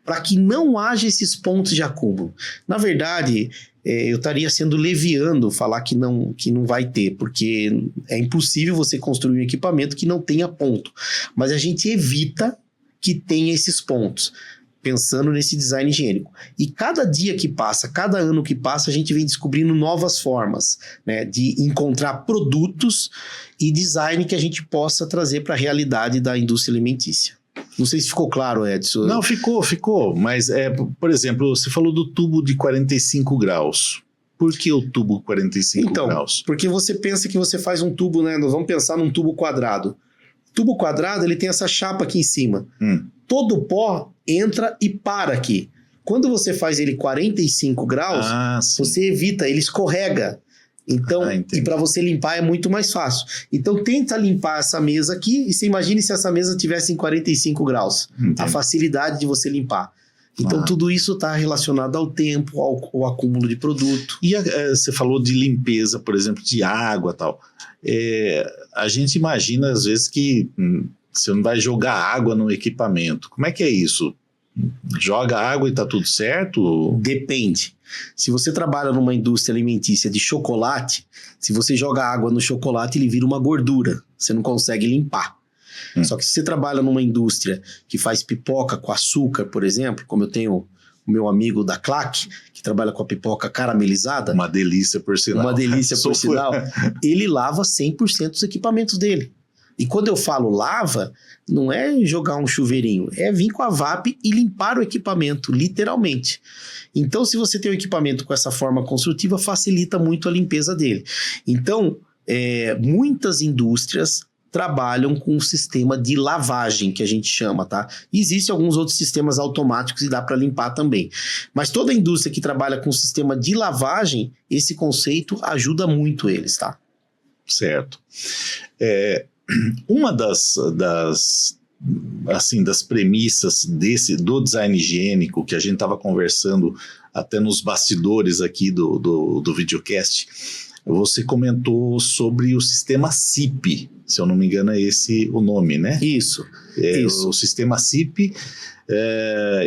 S1: para que não haja esses pontos de acúmulo. Na verdade, eu estaria sendo leviano falar que não vai ter, porque é impossível você construir um equipamento que não tenha ponto. Mas a gente evita que tenha esses pontos, pensando nesse design higiênico. E cada dia que passa, cada ano que passa, a gente vem descobrindo novas formas, né, de encontrar produtos e design que a gente possa trazer para a realidade da indústria alimentícia. Não sei se ficou claro, Edson.
S2: Não, ficou. Mas, por exemplo, você falou do tubo de 45 graus. Por que o tubo 45 graus?
S1: Porque você pensa que você faz um tubo, né? Nós vamos pensar num tubo quadrado. O tubo quadrado, ele tem essa chapa aqui em cima. Todo o pó entra e para aqui. Quando você faz ele 45 graus, você evita, ele escorrega. Então, e para você limpar é muito mais fácil. Então, tenta limpar essa mesa aqui e você imagine se essa mesa tivesse em 45 graus. A facilidade de você limpar. Então, tudo isso está relacionado ao tempo, ao acúmulo de produto.
S2: E você falou de limpeza, por exemplo, de água e tal. A gente imagina, às vezes, que você não vai jogar água no equipamento. Como é que é isso? Joga água e está tudo certo?
S1: Depende. Se você trabalha numa indústria alimentícia de chocolate, se você joga água no chocolate, ele vira uma gordura. Você não consegue limpar. Só que se você trabalha numa indústria que faz pipoca com açúcar, por exemplo, como eu tenho o meu amigo da Claque, que trabalha com a pipoca caramelizada.
S2: Uma delícia, por sinal.
S1: Uma delícia, por sinal. Ele lava 100% dos equipamentos dele. E quando eu falo lava, não é jogar um chuveirinho, é vir com a VAP e limpar o equipamento, literalmente. Então, se você tem um equipamento com essa forma construtiva, facilita muito a limpeza dele. Então, muitas indústrias trabalham com um sistema de lavagem, que a gente chama, tá? Existem alguns outros sistemas automáticos e dá para limpar também. Mas toda indústria que trabalha com um sistema de lavagem, esse conceito ajuda muito eles, tá?
S2: Certo. Uma das premissas do design higiênico que a gente estava conversando até nos bastidores aqui do videocast, você comentou sobre o sistema CIP, se eu não me engano é esse o nome, né?
S1: Isso.
S2: O sistema CIP,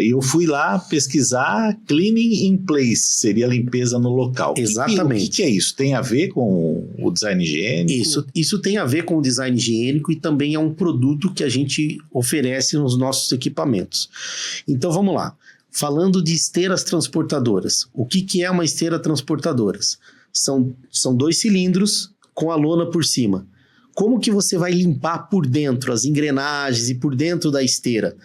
S2: eu fui lá pesquisar Cleaning in Place, seria limpeza no local.
S1: Exatamente.
S2: O que é isso? Tem a ver com o design higiênico?
S1: Isso tem a ver com o design higiênico e também é um produto que a gente oferece nos nossos equipamentos. Então vamos lá. Falando de esteiras transportadoras. O que é uma esteira transportadora? São 2 cilindros com a lona por cima. Como que você vai limpar por dentro as engrenagens e por dentro da esteira?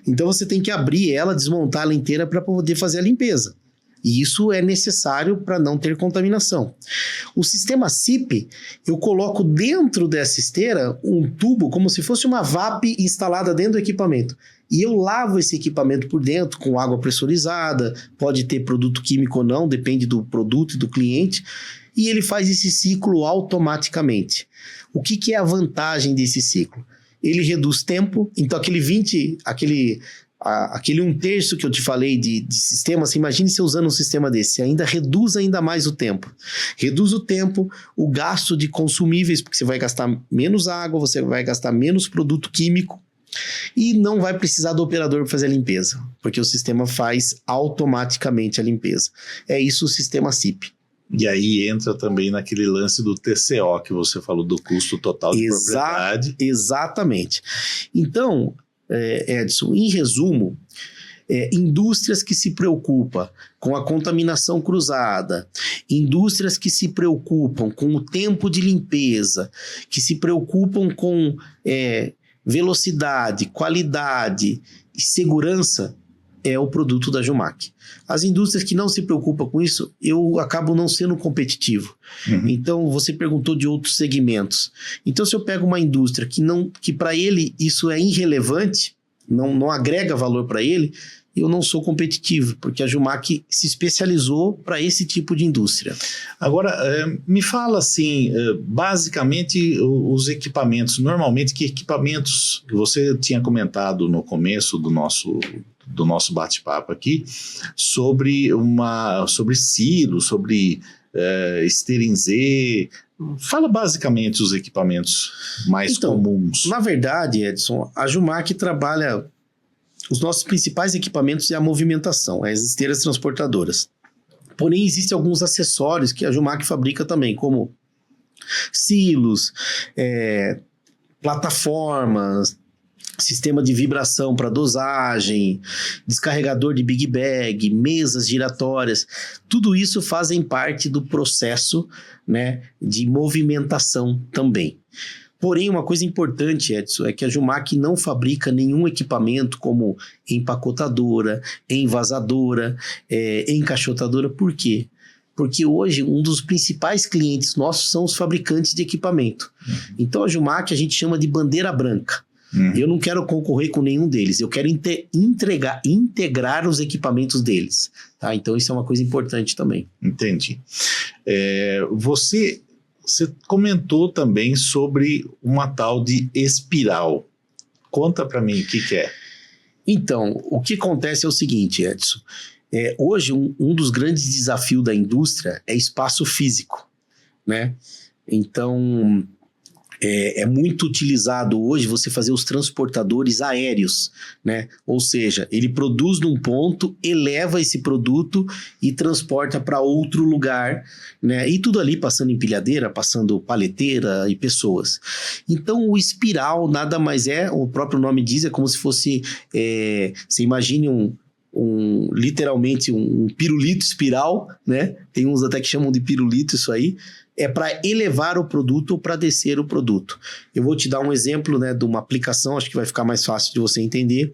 S1: Então você tem que abrir ela, desmontar ela inteira para poder fazer a limpeza. E isso é necessário para não ter contaminação. O sistema CIP, eu coloco dentro dessa esteira um tubo como se fosse uma VAP instalada dentro do equipamento. E eu lavo esse equipamento por dentro com água pressurizada, pode ter produto químico ou não, depende do produto e do cliente, e ele faz esse ciclo automaticamente. O que é a vantagem desse ciclo? Ele reduz tempo, então aquele 1/3 que eu te falei de sistema, você imagine você usando um sistema desse, ainda reduz ainda mais o tempo. Reduz o tempo, o gasto de consumíveis, porque você vai gastar menos água, você vai gastar menos produto químico, e não vai precisar do operador para fazer a limpeza, porque o sistema faz automaticamente a limpeza. É isso o sistema CIP.
S2: E aí entra também naquele lance do TCO que você falou, do custo total de propriedade.
S1: Exatamente. Então, Edson, em resumo, indústrias que se preocupam com a contaminação cruzada, indústrias que se preocupam com o tempo de limpeza, que se preocupam com velocidade, qualidade e segurança, é o produto da Jumac. As indústrias que não se preocupam com isso, eu acabo não sendo competitivo. Então, você perguntou de outros segmentos. Então, se eu pego uma indústria que para ele isso é irrelevante, não agrega valor para ele, eu não sou competitivo, porque a Jumac se especializou para esse tipo de indústria.
S2: Agora, me fala assim, basicamente os equipamentos, normalmente que equipamentos que você tinha comentado no começo do nosso bate-papo aqui, sobre silo, sobre Steering-Z. Fala basicamente os equipamentos mais comuns.
S1: Na verdade, Edson, a Jumac trabalha... Os nossos principais equipamentos é a movimentação, as esteiras transportadoras. Porém, existem alguns acessórios que a Jumac fabrica também, como silos, plataformas, sistema de vibração para dosagem, descarregador de big bag, mesas giratórias. Tudo isso fazem parte do processo, né, de movimentação também. Porém, uma coisa importante, Edson, é que a Jumac não fabrica nenhum equipamento como empacotadora, envasadora, encaixotadora. Por quê? Porque hoje um dos principais clientes nossos são os fabricantes de equipamento. Então a Jumac a gente chama de bandeira branca. Eu não quero concorrer com nenhum deles, eu quero integrar os equipamentos deles. Tá? Então isso é uma coisa importante também.
S2: Entendi. Você comentou também sobre uma tal de espiral. Conta para mim o que é.
S1: Então, o que acontece é o seguinte, Edson. Hoje, um dos grandes desafios da indústria é espaço físico, né? Então, é muito utilizado hoje você fazer os transportadores aéreos, né? Ou seja, ele produz num ponto, eleva esse produto e transporta para outro lugar, né? E tudo ali passando empilhadeira, passando paleteira e pessoas. Então, o espiral nada mais o próprio nome diz, é como se fosse, você imagine literalmente um pirulito espiral, né? Tem uns até que chamam de pirulito isso aí. É para elevar o produto ou para descer o produto. Eu vou te dar um exemplo, né, de uma aplicação, acho que vai ficar mais fácil de você entender.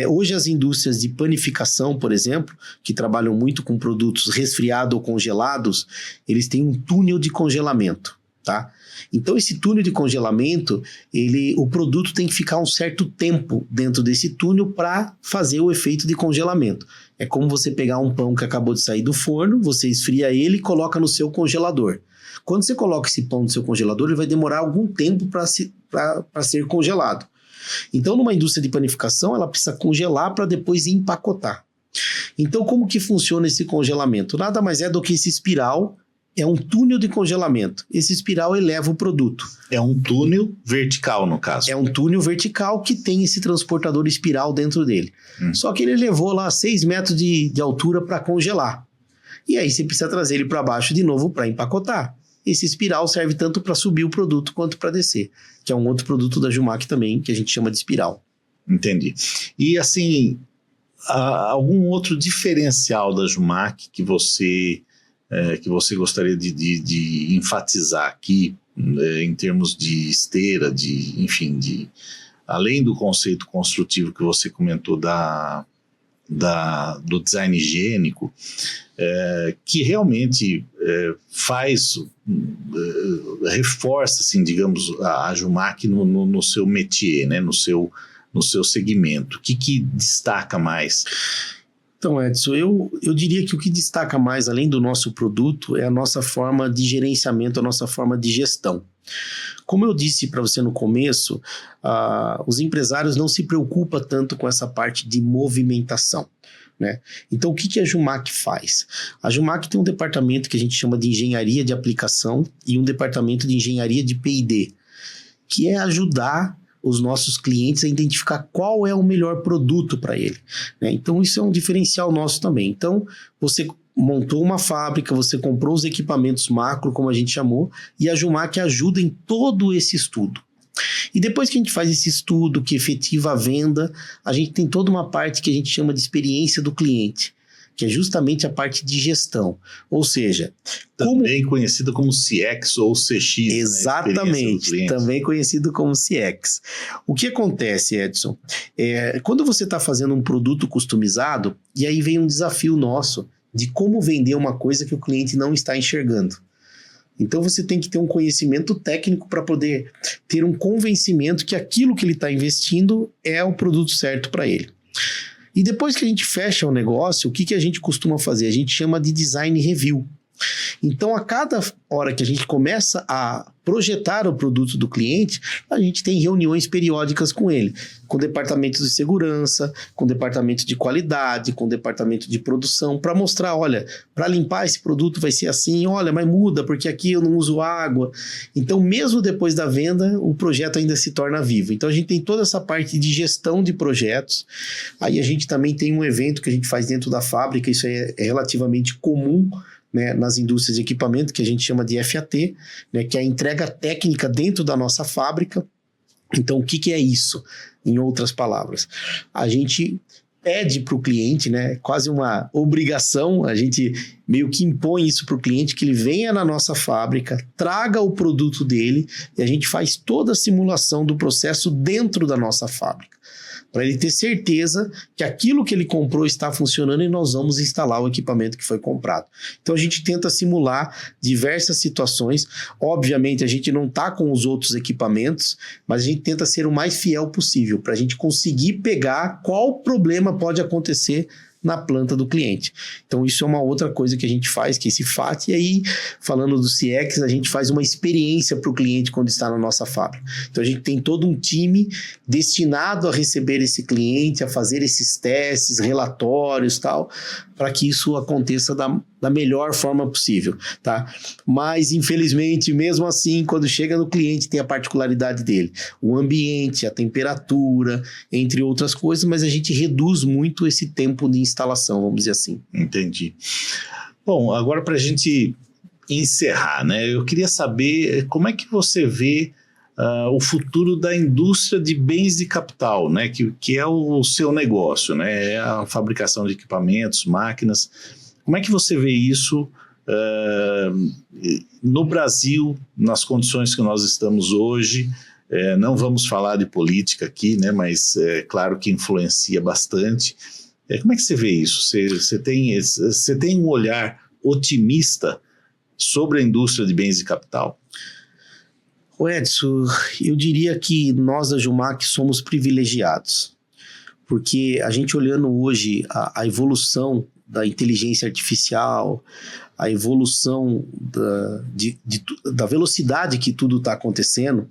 S1: Hoje as indústrias de panificação, por exemplo, que trabalham muito com produtos resfriados ou congelados, eles têm um túnel de congelamento, tá? Então esse túnel de congelamento, o produto tem que ficar um certo tempo dentro desse túnel para fazer o efeito de congelamento. É como você pegar um pão que acabou de sair do forno, você esfria ele e coloca no seu congelador. Quando você coloca esse pão no seu congelador, ele vai demorar algum tempo para ser congelado. Então, numa indústria de panificação, ela precisa congelar para depois empacotar. Então, como que funciona esse congelamento? Nada mais é do que esse espiral, é um túnel de congelamento. Esse espiral eleva o produto.
S2: É um túnel vertical, no caso.
S1: É um túnel vertical que tem esse transportador espiral dentro dele. Só que ele levou lá 6 metros de altura para congelar. E aí você precisa trazer ele para baixo de novo para empacotar. Esse espiral serve tanto para subir o produto quanto para descer, que é um outro produto da Jumac também, que a gente chama de espiral.
S2: Entendi. E assim, algum outro diferencial da Jumac que você gostaria de enfatizar aqui, em termos de esteira, além do conceito construtivo que você comentou do design higiênico, que realmente reforça, assim, digamos, a Jumac no seu métier, né? no seu segmento. O que destaca mais?
S1: Então, Edson, eu diria que o que destaca mais, além do nosso produto, é a nossa forma de gerenciamento, a nossa forma de gestão. Como eu disse para você no começo, os empresários não se preocupam tanto com essa parte de movimentação, né? Então, o que a Jumac faz? A Jumac tem um departamento que a gente chama de engenharia de aplicação e um departamento de engenharia de P&D, que é ajudar os nossos clientes a identificar qual é o melhor produto para ele, né? Então, isso é um diferencial nosso também. Então, você montou uma fábrica, você comprou os equipamentos macro, como a gente chamou, e a Jumac ajuda em todo esse estudo. E depois que a gente faz esse estudo, que efetiva a venda, a gente tem toda uma parte que a gente chama de experiência do cliente, que é justamente a parte de gestão. Ou seja...
S2: Também conhecida como CX ou CX.
S1: Exatamente, né? Também conhecido como CX. O que acontece, Edson? Quando você está fazendo um produto customizado, e aí vem um desafio nosso de como vender uma coisa que o cliente não está enxergando. Então você tem que ter um conhecimento técnico para poder ter um convencimento que aquilo que ele está investindo é o produto certo para ele. E depois que a gente fecha o negócio, o que a gente costuma fazer? A gente chama de design review. Então, a cada hora que a gente começa a projetar o produto do cliente, a gente tem reuniões periódicas com ele, com departamentos de segurança, com departamento de qualidade, com departamento de produção, para mostrar, olha, para limpar esse produto vai ser assim, olha, mas muda, porque aqui eu não uso água. Então, mesmo depois da venda, o projeto ainda se torna vivo. Então, a gente tem toda essa parte de gestão de projetos. Aí a gente também tem um evento que a gente faz dentro da fábrica, isso é relativamente comum, né, nas indústrias de equipamento, que a gente chama de FAT, né, que é a entrega técnica dentro da nossa fábrica. Então, o que é isso? Em outras palavras, a gente pede para o cliente, né, quase uma obrigação, a gente meio que impõe isso para o cliente, que ele venha na nossa fábrica, traga o produto dele, e a gente faz toda a simulação do processo dentro da nossa fábrica, para ele ter certeza que aquilo que ele comprou está funcionando e nós vamos instalar o equipamento que foi comprado. Então a gente tenta simular diversas situações. Obviamente a gente não está com os outros equipamentos, mas a gente tenta ser o mais fiel possível para a gente conseguir pegar qual problema pode acontecer na planta do cliente. Então isso é uma outra coisa que a gente faz, que é esse FAT, e aí, falando do CX, a gente faz uma experiência para o cliente quando está na nossa fábrica. Então a gente tem todo um time destinado a receber esse cliente, a fazer esses testes, relatórios e tal, para que isso aconteça da melhor forma possível, tá? Mas, infelizmente, mesmo assim, quando chega no cliente, tem a particularidade dele. O ambiente, a temperatura, entre outras coisas, mas a gente reduz muito esse tempo de instalação, vamos dizer assim.
S2: Entendi. Bom, agora para a gente encerrar, né? Eu queria saber como é que você vê o futuro da indústria de bens de capital, né? Que é o seu negócio, né? É a fabricação de equipamentos, máquinas. Como é que você vê isso no Brasil, nas condições que nós estamos hoje? Não vamos falar de política aqui, né? Mas é claro que influencia bastante. Como é que você vê isso? Você tem um olhar otimista sobre a indústria de bens de capital?
S1: Edson, eu diria que nós da Jumac somos privilegiados, porque a gente olhando hoje a evolução da inteligência artificial, a evolução da velocidade que tudo está acontecendo,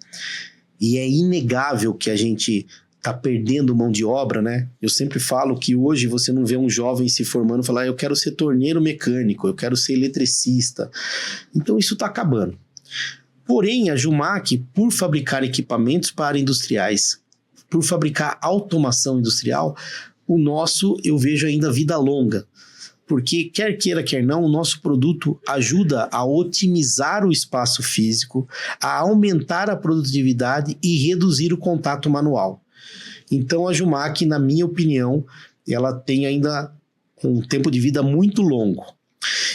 S1: e é inegável que a gente está perdendo mão de obra, né? Eu sempre falo que hoje você não vê um jovem se formando e falar, eu quero ser torneiro mecânico, eu quero ser eletricista. Então isso está acabando. Porém, a Jumac, por fabricar equipamentos para industriais, por fabricar automação industrial, o nosso eu vejo ainda vida longa. Porque, quer queira, quer não, o nosso produto ajuda a otimizar o espaço físico, a aumentar a produtividade e reduzir o contato manual. Então, a Jumac, na minha opinião, ela tem ainda um tempo de vida muito longo.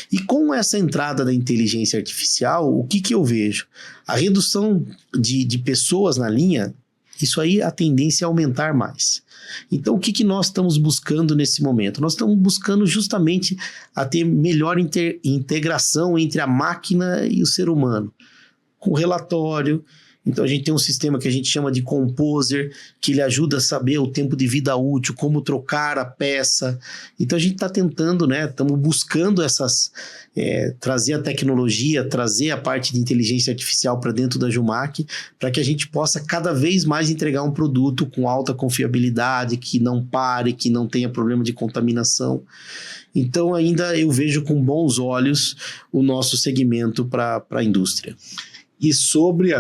S1: E com essa entrada da inteligência artificial, o que eu vejo? A redução de pessoas na linha, isso aí a tendência é aumentar mais. Então o que nós estamos buscando nesse momento? Nós estamos buscando justamente a ter melhor integração entre a máquina e o ser humano, com relatório. Então a gente tem um sistema que a gente chama de Composer, que ele ajuda a saber o tempo de vida útil, como trocar a peça. Então a gente está tentando, né? Estamos buscando trazer a tecnologia, trazer a parte de inteligência artificial para dentro da Jumac, para que a gente possa cada vez mais entregar um produto com alta confiabilidade, que não pare, que não tenha problema de contaminação. Então ainda eu vejo com bons olhos o nosso segmento para a indústria.
S2: E sobre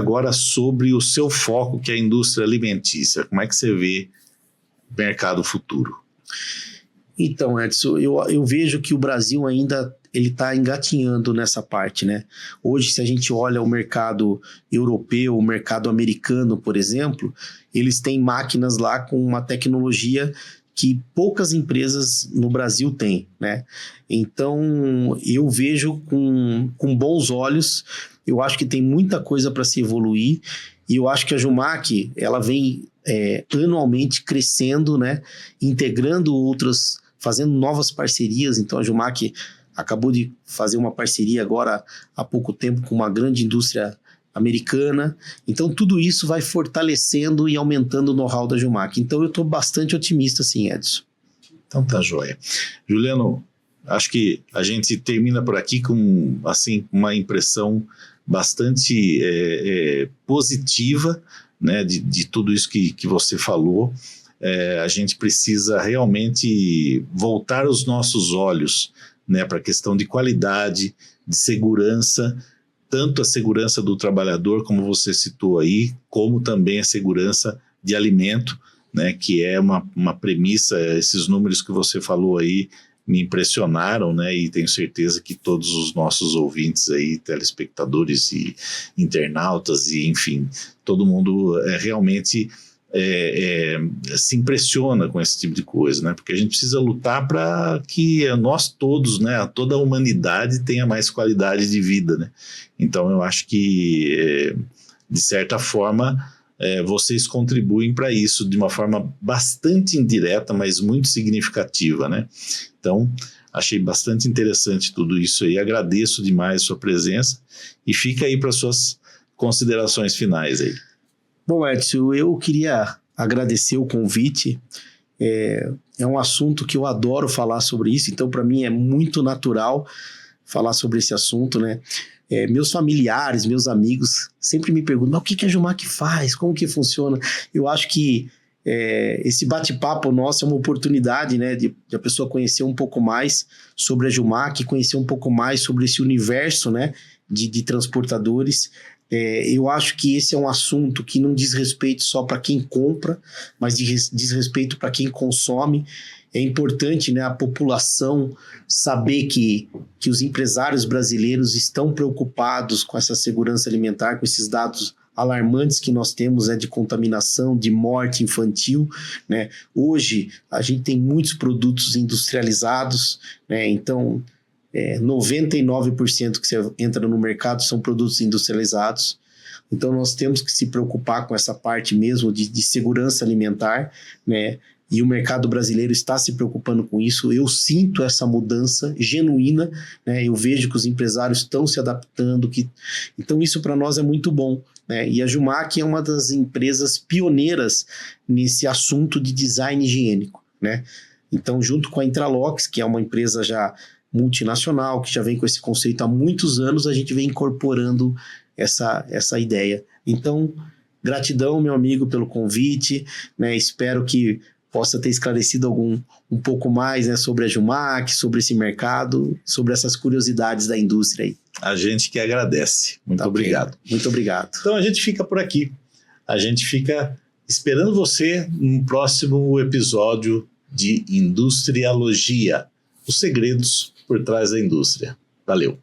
S2: o seu foco, que é a indústria alimentícia, como é que você vê o mercado futuro?
S1: Então, Edson, eu vejo que o Brasil ainda ele está engatinhando nessa parte, né? Hoje, se a gente olha o mercado europeu, o mercado americano, por exemplo, eles têm máquinas lá com uma tecnologia que poucas empresas no Brasil têm, né? Então, eu vejo com bons olhos. Eu acho que tem muita coisa para se evoluir e eu acho que a Jumac, ela vem anualmente crescendo, né? Integrando outras, fazendo novas parcerias. Então a Jumac acabou de fazer uma parceria agora há pouco tempo com uma grande indústria americana. Então tudo isso vai fortalecendo e aumentando o know-how da Jumac. Então eu estou bastante otimista, sim, Edson.
S2: Então tá joia. Juliano, acho que a gente termina por aqui com assim, uma impressão bastante positiva, né, de tudo isso que você falou. A gente precisa realmente voltar os nossos olhos, né, para a questão de qualidade, de segurança, tanto a segurança do trabalhador, como você citou aí, como também a segurança de alimento, né, que é uma premissa. Esses números que você falou aí me impressionaram, né, e tenho certeza que todos os nossos ouvintes aí, telespectadores e internautas, e enfim, todo mundo realmente se impressiona com esse tipo de coisa, né, porque a gente precisa lutar para que nós todos, né, toda a humanidade tenha mais qualidade de vida, né. Então eu acho que, de certa forma, vocês contribuem para isso de uma forma bastante indireta, mas muito significativa, né? Então, achei bastante interessante tudo isso aí, agradeço demais a sua presença e fica aí para suas considerações finais aí.
S1: Bom, Edson, eu queria agradecer o convite. É um assunto que eu adoro falar sobre isso, então para mim é muito natural falar sobre esse assunto, né? Meus familiares, meus amigos sempre me perguntam, mas o que a Jumac faz? Como que funciona? Eu acho que esse bate-papo nosso é uma oportunidade, né, de a pessoa conhecer um pouco mais sobre a Jumac, conhecer um pouco mais sobre esse universo, né, de transportadores. Eu acho que esse é um assunto que não diz respeito só para quem compra, mas diz respeito para quem consome. É importante, né, a população saber que os empresários brasileiros estão preocupados com essa segurança alimentar, com esses dados alarmantes que nós temos, de contaminação, de morte infantil, né? Hoje, a gente tem muitos produtos industrializados, né? Então, 99% que você entra no mercado são produtos industrializados. Então, nós temos que se preocupar com essa parte mesmo de segurança alimentar, né? E o mercado brasileiro está se preocupando com isso. Eu sinto essa mudança genuína, né? Eu vejo que os empresários estão se adaptando. Então, isso para nós é muito bom, né? E a Jumac é uma das empresas pioneiras nesse assunto de design higiênico, né? Então, junto com a Intralox, que é uma empresa já multinacional, que já vem com esse conceito há muitos anos, a gente vem incorporando essa ideia. Então, gratidão, meu amigo, pelo convite, né? Espero que possa ter esclarecido um pouco mais, né, sobre a Jumac, sobre esse mercado, sobre essas curiosidades da indústria aí.
S2: A gente que agradece. Muito obrigado.
S1: Muito obrigado.
S2: Então a gente fica por aqui. A gente fica esperando você no próximo episódio de Industrialogia, os segredos por trás da indústria. Valeu.